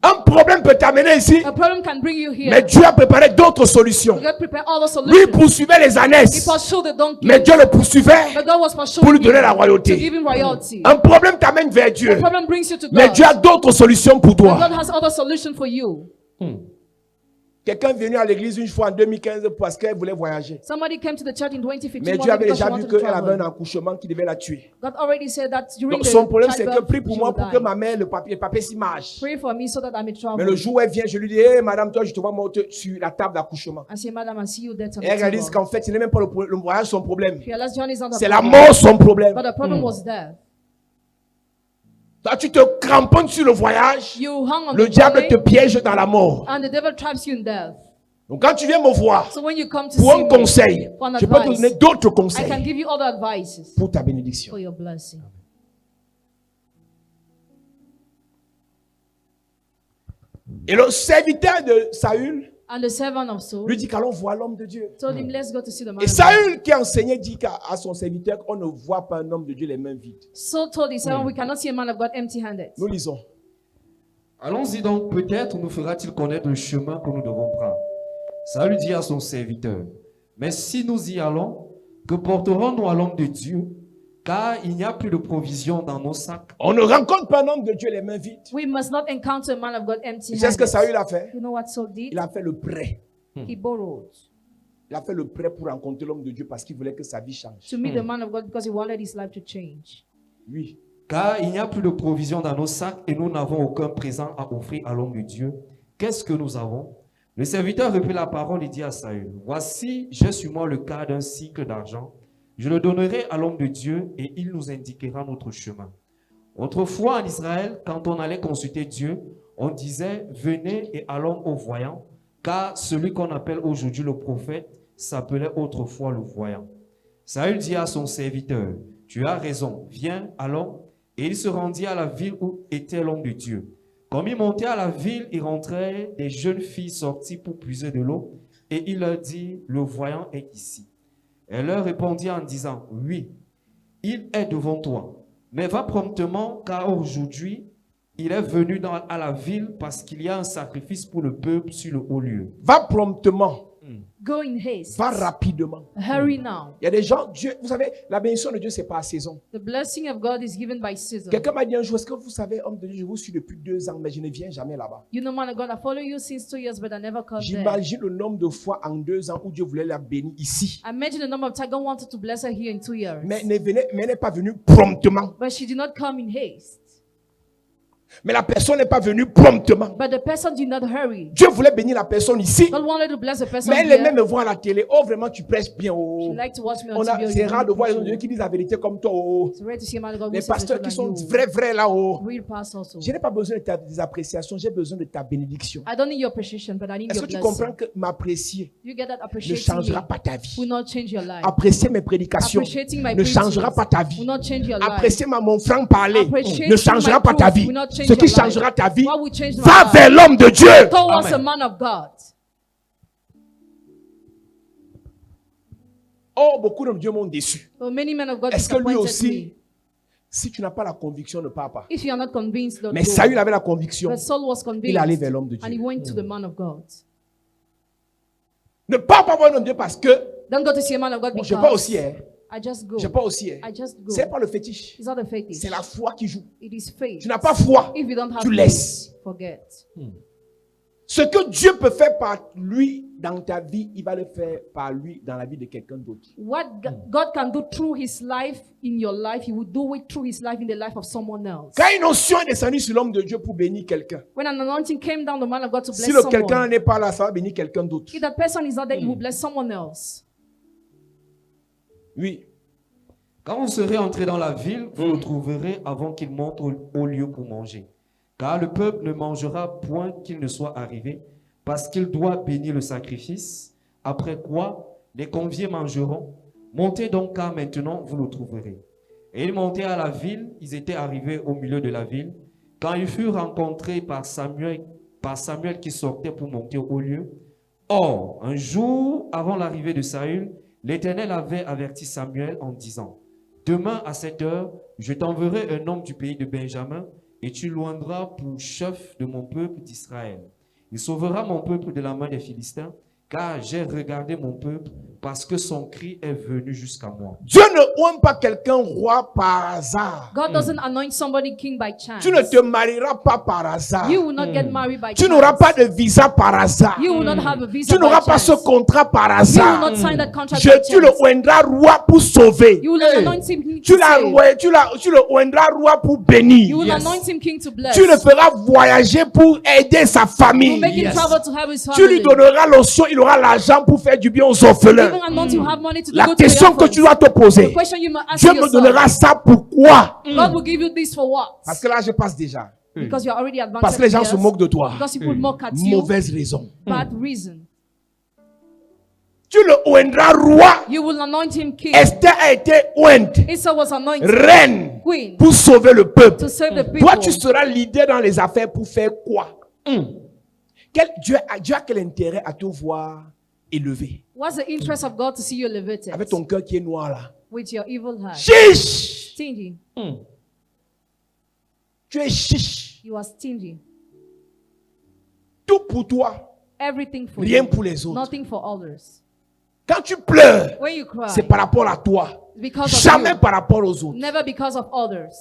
Un problème peut t'amener ici, A problem can bring you here. mais Dieu a préparé d'autres solutions. God prepare all the Lui solutions. poursuivait les He ânesses, pursued the donkey. mais Dieu le poursuivait But God was pour pursuing lui donner him la to royauté. give him royalty. Un problème t'amène vers A Dieu, problem brings you to mais God. Dieu a d'autres solutions pour And toi. God has other solution for you. Quelqu'un est venu à l'église une fois en 2015 parce qu'elle voulait voyager. Somebody came to the church in 2015 Mais one Dieu day avait because she déjà vu wanted to qu'elle avait un travel. accouchement qui devait la tuer. God already said that during Donc the son problème c'est que childbirth, prie pour she moi will pour die. que ma mère, le papier s'image. Pray for me so that I may Mais travel. le jour où elle vient, je lui dis, hé madame, toi je te vois monter sur la table d'accouchement. I say, Madam, I see you there on Et elle the réalise table. qu'en fait, ce n'est même pas le voyage son problème. She realized John is not the C'est la problem. mort son problème. But the problem was there. Toi, tu te cramponnes sur le voyage, You hung on le the diable journey, te piège dans la mort. and the devil traps you in death. Donc quand tu viens me voir So when you come to pour see un me, conseil, for an je peux te advice, donner d'autres I can conseils give you other advices pour ta bénédiction. for your blessing. Et le serviteur de Saül And the servant of Saul lui dit qu'allons voir l'homme de Dieu. told him, let's go to see the man Et of God. Saül qui enseignait dit à son serviteur qu'on ne voit pas un homme de Dieu les mains vides. Saul told his servant, we cannot see a man of God empty-handed. Nous lisons. Allons-y donc, peut-être nous fera-t-il connaître le chemin que nous devons prendre. Saül dit à son serviteur, mais si nous y allons, que porterons-nous à l'homme de Dieu, car il n'y a plus de provisions dans nos sacs. On ne rencontre pas un homme de Dieu les mains vides. We must not encounter a man of God Tu sais ce que empty-handed. Saül a fait? You know what Saul did? Il a fait le prêt. He borrowed Il a fait le prêt pour rencontrer l'homme de Dieu parce qu'il voulait que sa vie change. to meet the man of God because he wanted his life to change. Oui. Car il n'y a plus de provisions dans nos sacs et nous n'avons aucun présent à offrir à l'homme de Dieu. Qu'est-ce que nous avons? Le serviteur reprit la parole et dit à Saül, voici, j'ai sur moi le quart d'un cycle d'argent. Je le donnerai à l'homme de Dieu et il nous indiquera notre chemin. Autrefois en Israël, quand on allait consulter Dieu, on disait, venez et allons au voyant, car celui qu'on appelle aujourd'hui le prophète s'appelait autrefois le voyant. Saül dit à son serviteur, tu as raison, viens, allons. Et il se rendit à la ville où était l'homme de Dieu. Comme il montait à la ville, il rentrait des jeunes filles sorties pour puiser de l'eau. Et il leur dit, le voyant est ici. Elle leur répondit en disant, oui, il est devant toi. Mais va promptement, car aujourd'hui, il est venu à la ville parce qu'il y a un sacrifice pour le peuple sur le haut lieu. Va promptement. Go in haste. Va rapidement. Hurry now. Il y a des gens, Dieu, vous savez, la bénédiction de Dieu, c'est pas à saison. The blessing of God is given by season. Quelqu'un m'a dit un jour, est-ce que vous savez, homme de Dieu, je vous suis depuis 2 ans, mais je ne viens jamais là-bas. You know, man of God, I follow you since 2 years, but I never come there. J'imagine le nombre de fois en 2 ans où Dieu voulait la bénir ici. I imagine the number of times God wanted to bless her here in 2 years. Mais elle n'est pas venue promptement. But she did not come in haste. Mais la personne n'est pas venue promptement. But the person did not hurry. Dieu voulait bénir la personne ici. God wanted to bless the person Mais elle aimait here. me voir à la télé. Oh, vraiment, tu prêches bien. Oh. She liked to watch me on TV. C'est rare de voir les hommes de Dieu qui disent la vérité comme toi. Oh. It's rare to see a man of God who Les says the pasteurs truth qui like sont you. vrais là. Oh. Real pastors also. Je n'ai pas besoin de des appréciations, j'ai besoin de ta bénédiction. I don't need your appreciation, but I need Est-ce your que tu blessing. comprends que m'apprécier You get that ne appreciating changera me pas ta vie? will not change your life. Apprécier mes prédications Appreciating my ne changera preachings pas ta will vie. not change your life. Apprécier mon franc parler Appreciating ne changera my pas ta truth vie. will not change Ce qui your life. changera ta vie, What will change my va life? vers l'homme de Dieu. Towards Amen. a man of God. Oh, beaucoup d'hommes de Dieu m'ont déçu. So many men of God Est-ce que lui disappointed aussi, me. si tu n'as pas la conviction, ne pars pas. If you are not convinced, don't Mais go. Saül avait la conviction. But Saul was Il est allé convinced, vers l'homme de and he Dieu. went to the man of God. Ne pars pas voir l'homme de Dieu parce que Don't go to see a man of God bon, je n'ai pas because aussi. I just go. Je n'ai pas aussi. I just go. C'est pas le fétiche. It's not a fetish. C'est la foi qui joue. It is faith. Tu n'as pas foi. If you don't have Tu faith, laisses. forget. Ce que Dieu peut faire par lui dans ta vie, il va le faire par lui dans la vie de quelqu'un d'autre. What God can do through his life in your life, he will do it through his life in the life of someone else. Quand une onction est descendue sur l'homme de Dieu pour bénir quelqu'un, When an anointing came down the man of God to bless si le quelqu'un someone, n'est pas là, ça va bénir quelqu'un d'autre. if that person is not there, he will bless someone else. Oui. Quand vous serez entré dans la ville, vous le trouverez avant qu'il monte au lieu pour manger. Car le peuple ne mangera point qu'il ne soit arrivé, parce qu'il doit bénir le sacrifice. Après quoi, les conviés mangeront. Montez donc car maintenant vous le trouverez. Et ils montaient à la ville, ils étaient arrivés au milieu de la ville. Quand ils furent rencontrés par Samuel qui sortait pour monter au lieu. Or, un jour avant l'arrivée de Saül, l'Éternel avait averti Samuel en disant, « Demain à cette heure, je t'enverrai un homme du pays de Benjamin, et tu loindras pour chef de mon peuple d'Israël. Il sauvera mon peuple de la main des Philistins, car j'ai regardé mon peuple, parce que son cri est venu jusqu'à moi. » Dieu ne oint pas quelqu'un roi par hasard. God doesn't anoint somebody king by chance. Tu ne te marieras pas par hasard. You will not get married by Tu chance. n'auras pas de visa par hasard. You will not have a visa Tu by n'auras pas chance. ce contrat par You will hasard. not sign that contract Tu by le chance. oindras roi pour sauver. You will anoint him king Tu to save. le oindras roi pour bénir. You will Yes. anoint him king to bless. Tu le feras voyager pour aider sa You famille. will make him Yes. travel to have his Tu lui family. donneras l'onction, il aura l'argent pour faire du bien aux Even orphelins. anoint you have money to La go to the question que orphans. tu dois te The poser, question you must ask Dieu me yourself. donnera ça pourquoi? God will give you this for what? Parce que là, je passe déjà. Because you are already advanced. Parce que les gens se moquent de toi. Because people mock at you. Mauvaise raison. Bad reason. Tu le oindras roi. You will anoint him king. Esther a été ointe, Esther was anointed reine, queen pour sauver le peuple. to save the people. Toi, tu seras leader dans les affaires pour faire quoi? Dieu a quel intérêt à te voir élevé? What's the interest of God to see you elevated Avec ton cœur qui est noir là. with your evil heart? Chiche! Stingy. Tu es chiche. You are stingy. Tout pour toi, Everything for rien you. pour les autres. Nothing for others. Quand tu pleures, When you cry, c'est par rapport à toi. because of Jamais you. par rapport aux autres. Never because of others.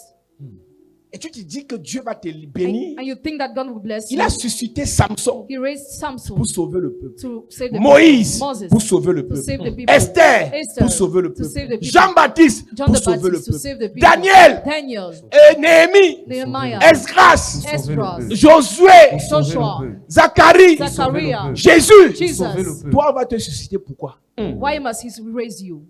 Et tu te dis que Dieu va te bénir. And you think that God will bless Il you. a suscité Samson He raised Samson pour sauver le peuple. to save the Moïse people. Moses pour sauver le to save the peuple. people. Esther Esther pour sauver le to save the peuple. people. Jean-Baptiste John pour the sauver le Baptist to save the peuple. people. Daniel Daniel, et Néhémie, Nehemiah, Esdras, Esdras, Josué, Joshua, Zacharie, Zachariah, Jésus. Jesus. Toi, on va te susciter pourquoi? Why must he raise you?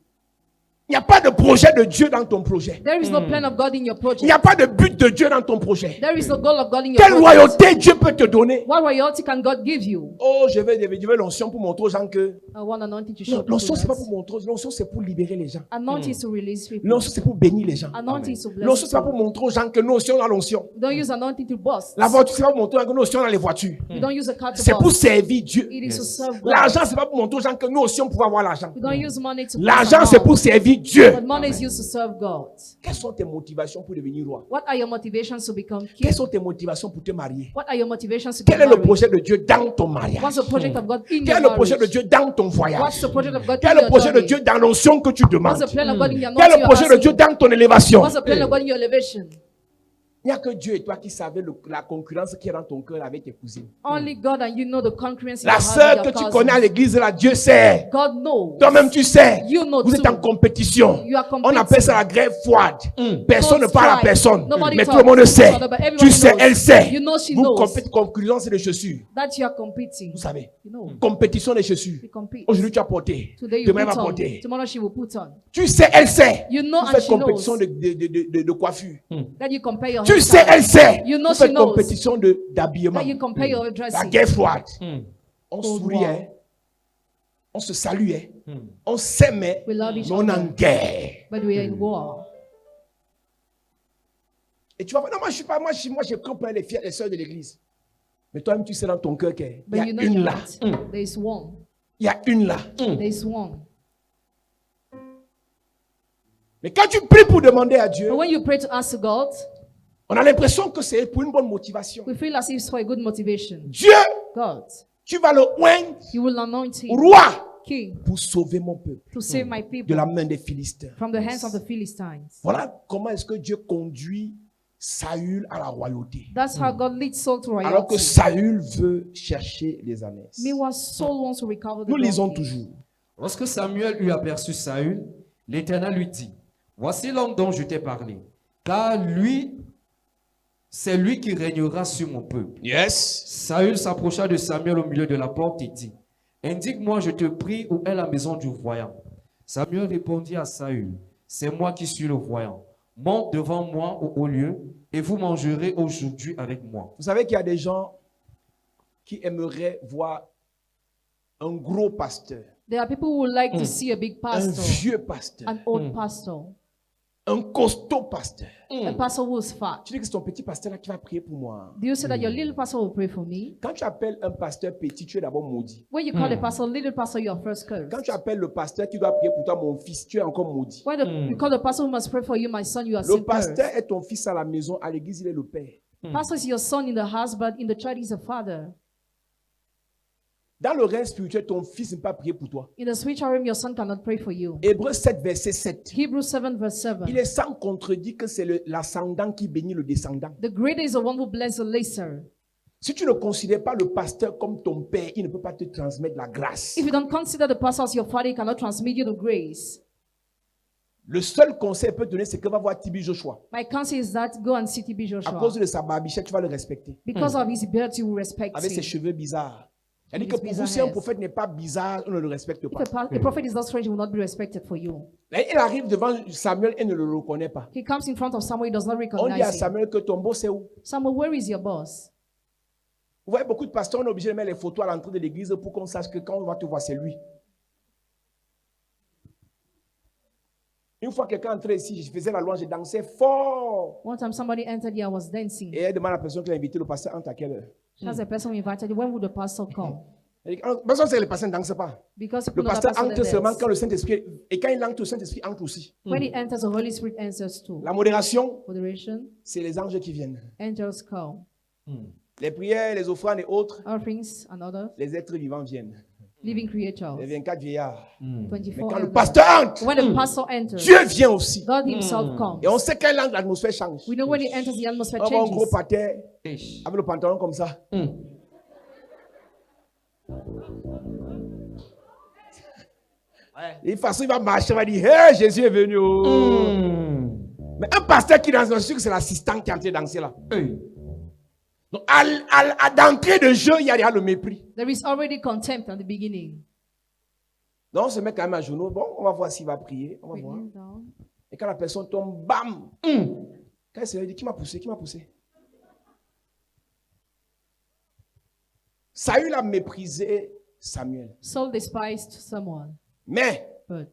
Il n'y a pas de projet de Dieu dans ton projet. There is no plan of God in your Il project. n'y a pas de but de Dieu dans ton projet. There is no goal of God in your Quelle project. royauté Dieu peut te donner? What royalty can God give you? Oh, je veux l'onction pour montrer aux gens que... I want anointing to show Non, people l'onction, c'est pas that. pour montrer, l'onction, c'est pour libérer les gens. Anointing is to release people. L'onction, c'est pour bénir les gens. Anointing is to bless L'onction, c'est pas pour people. montrer aux gens que nous aussi, on a l'onction. Don't use anointing to boast. La voiture, c'est pas pour montrer aux gens que nous aussi, on a les voitures. You don't use a car to C'est pour boast. servir Dieu. It is to serve God. L'argent, c'est pas pour montrer aux gens que nous aussi, on peut avoir l'argent. You don't use money to L'argent, boast c'est about. pour servir Dieu. But money is used to serve God. Quelles sont tes motivations pour devenir roi? What are your motivations to become king? Quelles sont tes motivations pour te marier? What are your motivations to get Quel est le married? projet de Dieu dans ton mariage? What's the project of God in Quel est your le projet de marriage? Dieu dans ton What's voyage? the project of God Quel in est le your projet de journey? Dieu dans l'onction que tu What's demandes? the plan of God in your Quel est le anointing projet de you're Dieu asking? dans ton élévation? What's the plan of God in your elevation? Il n'y a que Dieu et toi qui savez la concurrence qui est dans ton cœur avec tes cousines. Only God and you know the concurrence in La your sœur heart que with tu your connais à cousins. l'église, là, Dieu sait. God knows. Toi-même, tu sais. You know Vous êtes too. en compétition. You are On competing. appelle ça la grève froide. Personne ne Don't parle à strive. personne. Nobody Mais talks tout le monde to sait. each other, but everyone Tu sais, knows. elle sait. You know she Vous knows. concurrence des chaussures. That you are competing. Vous savez. You know. Compétition des chaussures. You compete. Aujourd'hui, tu as porté. Today you Demain, elle put va on. porter. Tomorrow she will put on. Tu sais, elle sait. You know Vous and faites she compétition knows. de coiffure. That you compare your Tu sais, hairstyle. elle sait. You know Vous she faites knows. compétition d'habillement. That you compare your La dressing. guerre froide. On Cold sourit, war. hein. On se salue, hein. On s'aime, hein. We love each Mais on est en other. guerre. But we are in war. Et tu vas voir, non, moi je suis pas, moi je comprends les sœurs de l'église. Mais toi-même, tu sais dans ton cœur qu'il y But a you know une you're là. not. There is one. Il y a une là. There is one. Mais quand tu pries pour demander à Dieu, But when you pray to ask God, on a l'impression que c'est pour une bonne motivation. we feel as if it's for a good motivation. Dieu, God, tu vas le oindre you will anoint him roi king pour sauver mon peuple to save my de people la main des Philistins. from the hands of the Philistines. Voilà comment est-ce que Dieu conduit Saül à la royauté. That's how God leads Saul to Alors que royalty. Saül veut chercher les ânesses. Meanwhile, Saul wants to recover the Nous lisons donkey. toujours. Lorsque Samuel eut aperçu Saül, l'Éternel lui dit, « Voici l'homme dont je t'ai parlé, car lui, c'est lui qui régnera sur mon peuple. » Yes. Saül s'approcha de Samuel au milieu de la porte et dit, « Indique-moi, je te prie, où est la maison du voyant. » Samuel répondit à Saül, « C'est moi qui suis le voyant. Monte devant moi au haut lieu, et vous mangerez aujourd'hui avec moi. » Vous savez qu'il y a des gens qui aimeraient voir un gros pasteur, There are people who would like to see a big un pastor, vieux pasteur, an old pastor, un costaud pasteur. a pastor who is fat. Tu dis que c'est ton petit pasteur là qui va prier pour moi. Do you say that your little pastor will pray for me? Quand tu appelles un pasteur petit, tu es d'abord maudit. When you call the pastor little pastor, you are first Quand cursed. tu appelles le pasteur qui doit prier pour toi, mon fils, tu es encore maudit. When you call the pastor who must pray for you, my son, you are Le still pasteur cursed. est ton fils à la maison, à l'église, il est le père. Pastor is your son in the house, but in the church he's a father. Dans le règne spirituel, ton fils ne peut pas prier pour toi. In the spiritual realm, your son cannot pray for you. Hébreux 7, verset 7. Hebrews 7 verse 7. Il est sans contredit que c'est l'ascendant qui bénit le descendant. The greater is the one who blesses the lesser. Si tu ne considères pas le pasteur comme ton père, il ne peut pas te transmettre la grâce. If you don't consider the pastor as your father, he cannot transmit you the grace. Le seul conseil qu'il peut te donner, c'est que va voir Tibi Joshua. My counsel is that go and see T.B. À Joshua. cause de sa barbichette, tu vas le respecter. Because of his beard, you will respect Avec ses him. cheveux bizarres. Elle dit With que his pour bizarre vous, si un hairs. prophète n'est pas bizarre, on ne le respecte pas. If a prophet is not strange, he will not be respected for you. Et il arrive devant Samuel et ne le reconnaît pas. He comes in front of Samuel, he does not On dit à recognize him. Samuel que ton beau c'est où? Samuel, where is your boss? Vous voyez, beaucoup de pasteurs, on est obligé de mettre les photos à l'entrée de l'église pour qu'on sache que quand on va te voir, c'est lui. Une fois quelqu'un entrait ici, je faisais la louange, je dansais fort. One time somebody entered here, I was dancing. Et elle demande à la personne qui l'a invité, le pasteur entre à quelle heure? As a person invited you, when would the pastor come? Elle dit, personne sait que le pasteur ne danse pas. Because Le people know that pasteur pastor entre seulement dance. quand le Saint-Esprit, et quand il entre, le Saint-Esprit entre aussi. When he enters, the Holy Spirit enters too. La modération, Moderation, c'est les anges qui viennent. angels come. Les prières, les offrandes et autres, Offerings and others, les êtres vivants viennent. living creatures. Les 24 vieillards. 24 Mais quand le elders. pasteur entre, When the pastor enters, Dieu vient aussi. God himself comes. Et on sait quand il entre, l'atmosphère change. We know when he enters, the atmosphere On voit un gros changes. pater avec le pantalon comme ça. Et de toute façon, il va marcher, il va dire, hey, Jésus est venu. Oh. Mais un pasteur qui danse, je suis sûr que c'est l'assistant qui est en train de danser là. Donc, à d'entrée de jeu, il y a déjà le mépris. There is already contempt at the beginning. Donc, on se met quand même à genoux. Bon, on va voir s'il va prier. On va We voir. kneel down. Et quand la personne tombe, bam! Quand il se dit, qui m'a poussé? Qui m'a poussé? Saül a méprisé Samuel. Saul despised someone, Mais but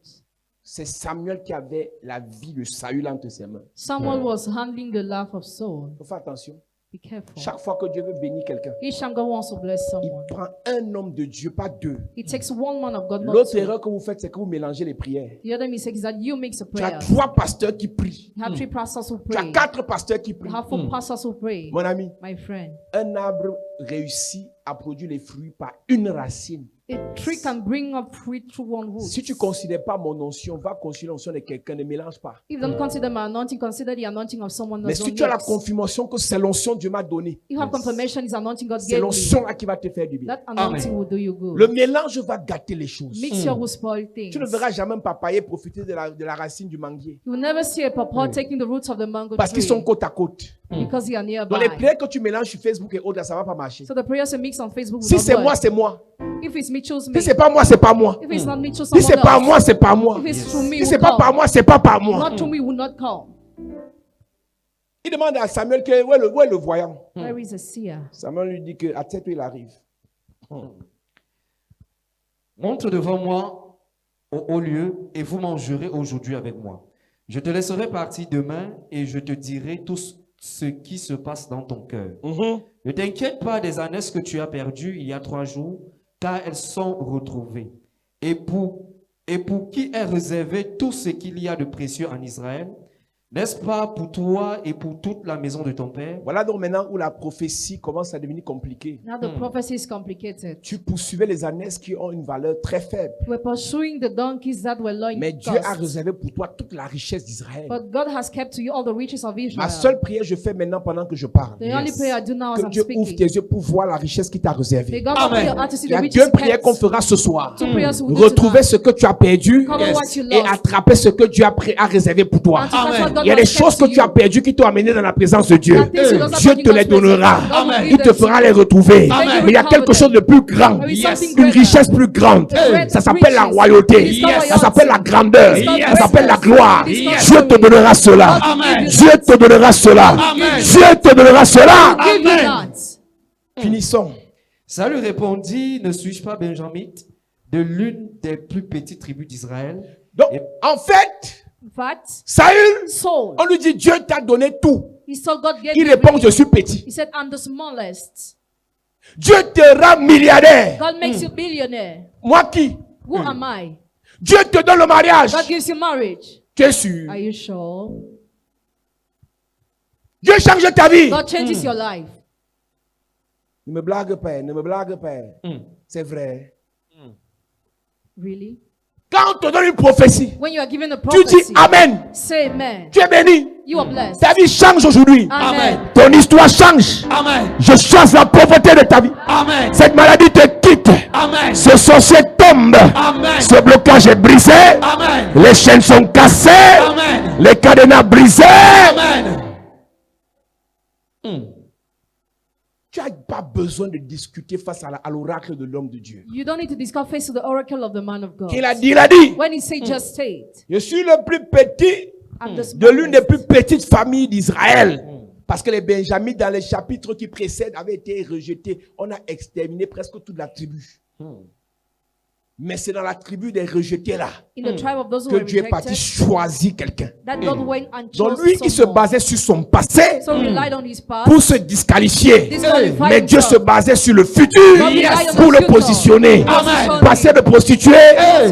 c'est Samuel qui avait la vie de Saül entre ses mains. Samuel was handling the life of Saul. Il faut faire attention. Be careful. Chaque fois que Dieu veut bénir quelqu'un, Each time God wants to bless il someone, prend un homme de Dieu, pas deux. It takes one man of God, not L'autre two. erreur que vous faites, c'est que vous mélangez les prières. The other mistake is that you mix a Tu as prayer. 3 pasteurs qui prient. You have 3 pastors who Tu as pray. 4 pasteurs qui prient. You have 4 pastors who pray. Mon ami, My friend, un arbre réussit à produire les fruits par une racine. a tree can bring up fruit through one root. Si tu ne considères pas mon onction, va considérer l'onction de quelqu'un, ne mélange pas. If you don't consider my anointing, consider the anointing of someone Mais else. si tu as la confirmation que c'est l'onction que Dieu m'a donnée, You have confirmation is anointing God c'est gave me. l'onction là qui va te faire du bien. That anointing will do you good. Le mélange va gâter les choses. Mixture will spoil things. Tu ne verras jamais un papayer profiter de la racine du manguier. You will never see a papa taking the roots of the mango Parce qu'ils tree sont côte à côte. because they are Dans les nearby. prières que tu mélanges sur Facebook et autres, là, ça ne va pas marcher. So the prayers you mix on Facebook will Si not c'est moi, work. c'est moi. If it's me, choose me. Si c'est pas moi, c'est pas moi. If it's not me, choose Si c'est someone pas else. moi, c'est pas moi. If it's through me, Si will c'est pas come. par moi, c'est pas par moi. Not through me, will not come. Il demande à Samuel que, où est le voyant? Where is a seer? Samuel lui dit que à tête il arrive. Monte devant moi au haut lieu et vous mangerez aujourd'hui avec moi. Je te laisserai partir demain et je te dirai tout ce qui se passe dans ton cœur. Ne t'inquiète pas des ânesses que tu as perdues il y a 3 jours, car elles sont retrouvées. Et pour qui est réservé tout ce qu'il y a de précieux en Israël, n'est-ce pas pour toi et pour toute la maison de ton père? Voilà donc maintenant où la prophétie commence à devenir compliquée. Now the prophecy is complicated. Tu poursuivais les ânesses qui ont une valeur très faible. We're pursuing the donkeys that were loin Mais Dieu a cost. réservé pour toi toute la richesse d'Israël. But God has kept to you all the riches of Ma Israel. seule prière, je fais maintenant pendant que je parle. The only prayer I do now as Que I'm Dieu ouvre speaking. tes yeux pour voir la richesse qu'il t'a May réservée. God open your heart to see Il y the a riches 2 He prières kept. qu'on fera ce soir. 2 prayers we'll do Retrouver tonight. ce que tu as perdu Cover what you et lost. attraper ce que Dieu a réservé pour toi. And to catch what God Il y a des has choses kept que to tu as you. perdues qui t'ont amené dans la présence de Dieu. That things you lost Dieu that te you les lost donnera. present. God will Il give te them to fera you. les retrouver. Amen. Mais il y a quelque chose de plus grand. There is something Une greater. richesse plus grande. Great Ça s'appelle la riches. royauté. It is called Ça s'appelle la royalty. grandeur. It is called Ça s'appelle la greatness. gloire. It is called Dieu te glory. donnera cela. God will give you Dieu that. te donnera cela. Dieu te donnera cela. Give you that. Finissons. Saül répondit, ne suis-je pas benjamite de l'une des plus petites tribus d'Israël. Donc, Et- en fait, In fact, Saül, Saul, on lui dit, Dieu t'a donné tout. he saw God gave Il him répond, je everything. suis petit. He said, I'm the smallest. Dieu te rend milliardaire. God makes you billionaire. Moi qui? Who am I? Dieu te donne le mariage. God gives you marriage. Tu es sûr? Are you sure? Dieu change ta vie. God changes your life. Ne me blague pas, ne me blague pas. Mm. C'est vrai. Really? Quand on te donne une prophétie, When you are given a tu dis prophecy, Amen. say amen. Tu es béni. You are blessed. Ta vie change aujourd'hui. Amen. Ton histoire change. Amen. Je chasse la pauvreté de ta vie. Amen. Cette maladie te quitte. Amen. Ce sorcier tombe. Amen. Ce blocage est brisé. Amen. Les chaînes sont cassées. Amen. Les cadenas brisés. Amen. Tu n'as pas besoin de discuter face à l'oracle de l'homme de Dieu. You don't need to discuss face to the oracle of the man of God. Qu'il a dit, il a dit. When he say just say it, Je suis le plus petit I'm the de l'une des smallest. plus petites familles d'Israël. Parce que les Benjamites, dans les chapitres qui précèdent, avaient été rejetés. On a exterminé presque toute la tribu. Mais c'est dans la tribu des rejetés là In the tribe of those who que were Dieu est parti rejected, choisir quelqu'un. that God went and Donc chose lui qui se someone. basait sur son passé So relied on his past. pour se disqualifier. Disqualify Mais Dieu himself. se basait sur le futur God relied on pour the le future. positionner. Amen. Passer de prostituée,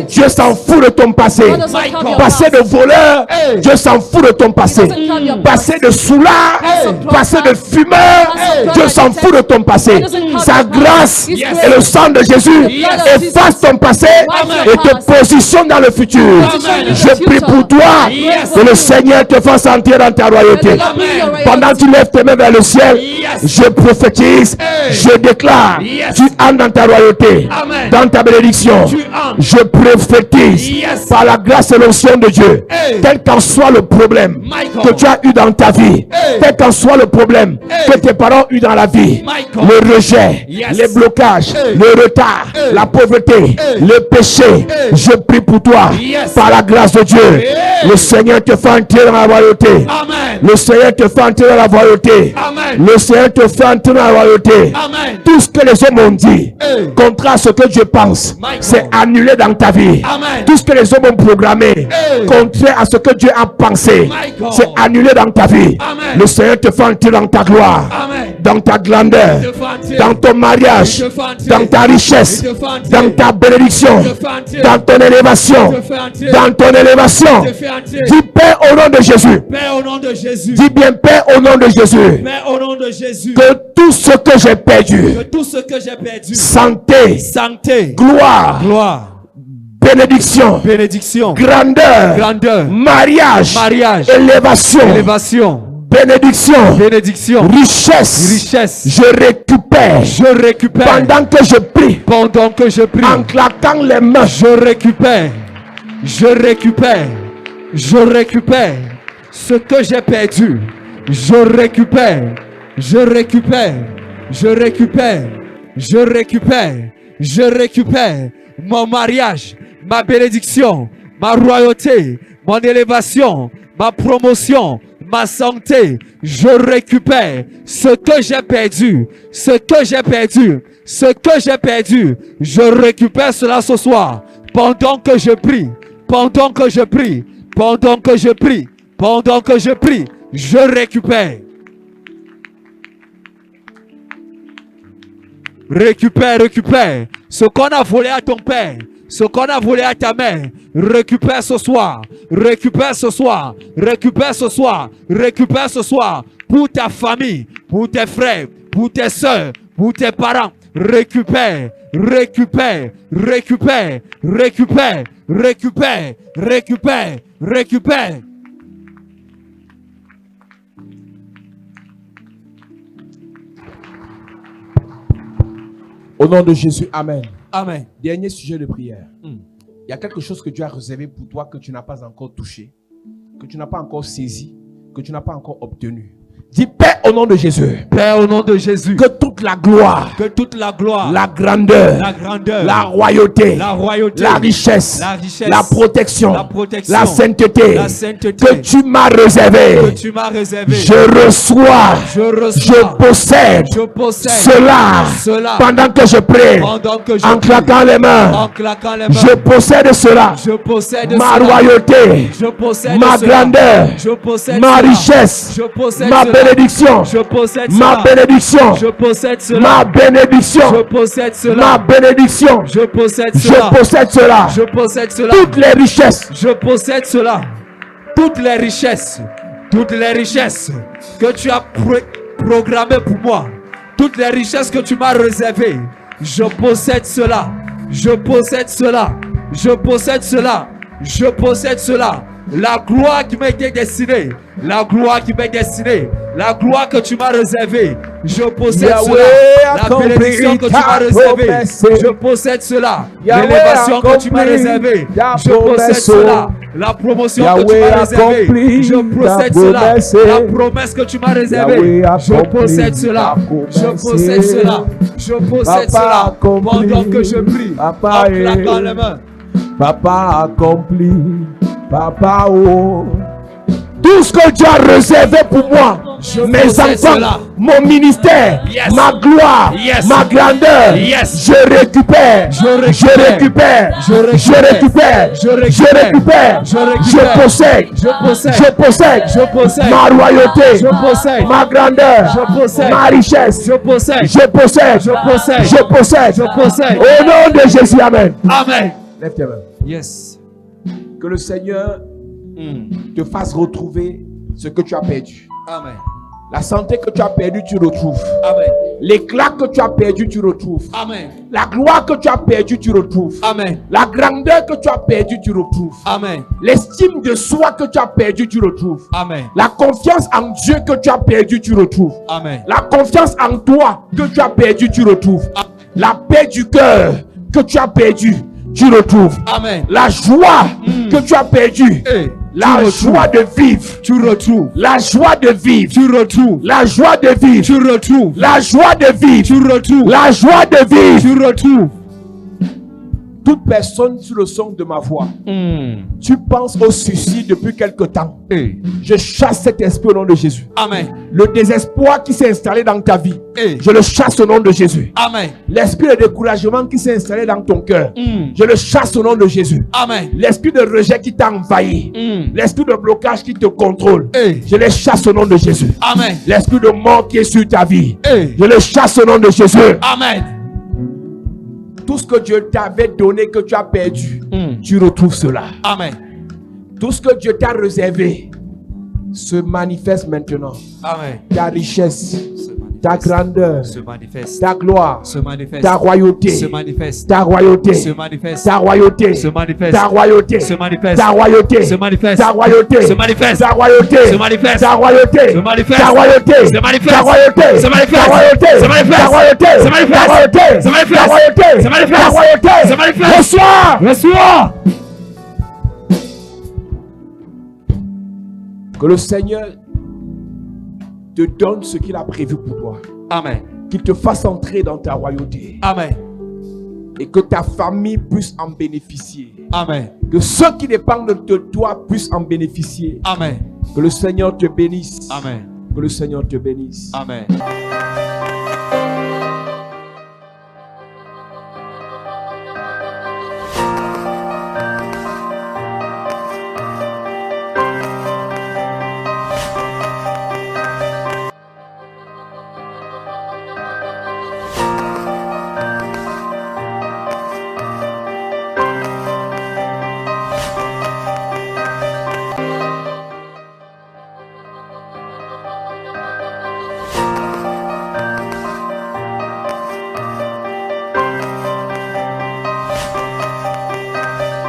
Dieu s'en fout de ton passé. God doesn't count your Passer de past. voleur, Dieu s'en fout de ton passé. He doesn't count your past. Passer de soulard, Yes. passer de fumeur, Yes. Dieu s'en fout de ton passé. He doesn't count Sa your past. grâce His et grace. le sang de Jésus Yes. efface ton passé Amen. et te positionne dans le futur. Amen. Je prie pour toi Yes. que le Seigneur te fasse entrer dans ta royauté. Amen. Pendant que tu lèves tes mains vers le ciel, je prophétise, je déclare, tu entres dans ta royauté, Amen. dans ta bénédiction. Tu entres. Je prophétise Yes. par la grâce et l'onction de Dieu, quel qu'en soit le problème Michael. que tu as eu dans ta vie, quel qu'en soit le problème que tes parents ont eu dans la vie, Michael. le rejet, Yes. les blocages, le retard, la pauvreté, le péché, je prie pour toi, Yes. par la grâce de Dieu, le Seigneur te fait entrer dans la royauté. Amen. Le Seigneur te fait entrer dans la royauté. Amen. Le Seigneur te fait entrer dans la royauté. Amen. Tout ce que les hommes ont dit, Hey. contraire à ce que Dieu pense, Michael. c'est annulé dans ta vie. Amen. Tout ce que les hommes ont programmé, Hey. contraire à ce que Dieu a pensé, Michael. c'est annulé dans ta vie. Amen. Le Seigneur te fait entrer dans ta gloire, Amen. dans ta grandeur, Je fais entrer. dans ton mariage, Je fais entrer. dans ta richesse, Je fais entrer. dans ta bénédiction, Je fais entrer. dans ton élévation, Je fais entrer. dans ton élévation. Je fais entrer. Dis Père au nom de Jésus. Père, au nom de Jésus. Dis bien Père au nom de Jésus. Père, au nom de Jésus. Que tout ce que j'ai perdu, Que tout ce que j'ai perdu, santé, santé, gloire, gloire, bénédiction, bénédiction, grandeur, grandeur, mariage, mariage, élévation, élévation, bénédiction, bénédiction, richesse, richesse. je récupère. Je récupère. Pendant que je prie, Pendant que je prie, en claquant les mains, je récupère. Je récupère. Je récupère ce que j'ai perdu. Je récupère. Je récupère. Je récupère. Je récupère. Je récupère mon mariage, ma bénédiction, ma royauté, mon élévation, ma promotion, ma santé. Je récupère ce que j'ai perdu. Ce que j'ai perdu. Ce que j'ai perdu. Je récupère cela ce soir. Pendant que je prie. Pendant que je prie. Pendant que je prie. Pendant que je prie. Je récupère. Récupère, récupère ce qu'on a volé à ton père, ce qu'on a volé à ta mère. Récupère ce soir, récupère ce soir, récupère ce soir, récupère ce soir pour ta famille, pour tes frères, pour tes soeurs, pour tes parents. Récupère, récupère, récupère, récupère, récupère, récupère, récupère. au nom de Jésus, Amen. Amen. Dernier sujet de prière. Il y a quelque chose que Dieu a réservé pour toi que tu n'as pas encore touché, que tu n'as pas encore saisi, que tu n'as pas encore obtenu. Dis Père au nom de Jésus, Père, au nom de Jésus, que toute la gloire, que toute la gloire, la grandeur, la royauté, la richesse, la protection, la sainteté, que tu m'as réservé, je reçois, je possède cela pendant que je prie, en claquant les mains. Je possède cela, ma royauté, ma grandeur, ma richesse, ma bénédiction, ma bénédiction, ma bénédiction, ma bénédiction. Je possède cela, toutes les richesses. Je possède cela, toutes les richesses que tu as programmées pour moi, toutes les richesses que tu m'as réservées. Je possède cela, je possède cela, je possède cela, je possède cela. La gloire qui m'a été destinée, la gloire qui m'est destinée, la gloire que tu m'as réservée, je possède cela. La bénédiction que tu m'as réservée, je possède cela. L'élévation que tu m'as réservée, je possède cela. La promotion que tu m'as réservée, je possède cela. La promesse que tu m'as réservée, je possède cela. Je possède cela. Je possède cela. Pendant que je prie, en claquant les mains. Papa accompli, Papa oh. Tout ce que tu as réservé pour moi, mes enfants, mon ministère, ma gloire, ma grandeur, je récupère, je récupère, je récupère, je possède, ma royauté, ma grandeur, ma richesse, je possède, au nom de Jésus, amen. Amen. Lève tes mains. Yes. Que le Seigneur te fasse retrouver ce que tu as perdu. Amen. La santé que tu as perdue, tu retrouves. Amen. L'éclat que tu as perdu, tu retrouves. Amen. La gloire que tu as perdue, tu retrouves. Amen. La grandeur que tu as perdue, tu retrouves. Amen. L'estime de soi que tu as perdue, tu retrouves. Amen. La confiance en Dieu que tu as perdue, tu retrouves. Amen. La confiance en toi que tu as perdue, tu retrouves. Amen. La paix du cœur que tu as perdue, tu retrouves. Amen. La joie que tu as perdue. La joie de vivre, tu retrouves. La joie de vivre, tu retrouves. La joie de vivre, tu retrouves. La joie de vivre, tu retrouves. La joie de vivre, tu retrouves. Toute personne sur le son de ma voix, tu penses au suicide depuis quelque temps. Je chasse cet esprit au nom de Jésus. Amen. Le désespoir qui s'est installé dans ta vie, je le chasse au nom de Jésus. Amen. L'esprit de découragement qui s'est installé dans ton cœur, je le chasse au nom de Jésus. Amen. L'esprit de rejet qui t'a envahi, l'esprit de blocage qui te contrôle, je le chasse au nom de Jésus. Amen. L'esprit de mort qui est sur ta vie, je le chasse au nom de Jésus. Amen. Tout ce que Dieu t'avait donné, que tu as perdu, tu retrouves cela. Amen. Tout ce que Dieu t'a réservé se manifeste maintenant. Amen. Ta richesse, ta grandeur, se manifeste. ta gloire, Se manifeste. ta royauté, Se manifeste. ta royauté, Se manifeste. ta royauté, Se manifeste. ta royauté, Se manifeste. ta royauté, Se manifeste. ta royauté, Se manifeste. ta royauté, Se manifeste. ta royauté, Se manifeste. ta royauté, Se manifeste. ta royauté, Se manifeste. ta royauté, Se manifeste. ta royauté, Se manifeste. ta royauté, Se manifeste. ta royauté, Se manifeste. ta royauté, Se manifeste. reçois. Reçois. Que le Seigneur te donne ce qu'il a prévu pour toi. Amen. Qu'il te fasse entrer dans ta royauté. Amen. Et que ta famille puisse en bénéficier. Amen. Que ceux qui dépendent de toi puissent en bénéficier. Amen. Que le Seigneur te bénisse. Amen. Que le Seigneur te bénisse. Amen.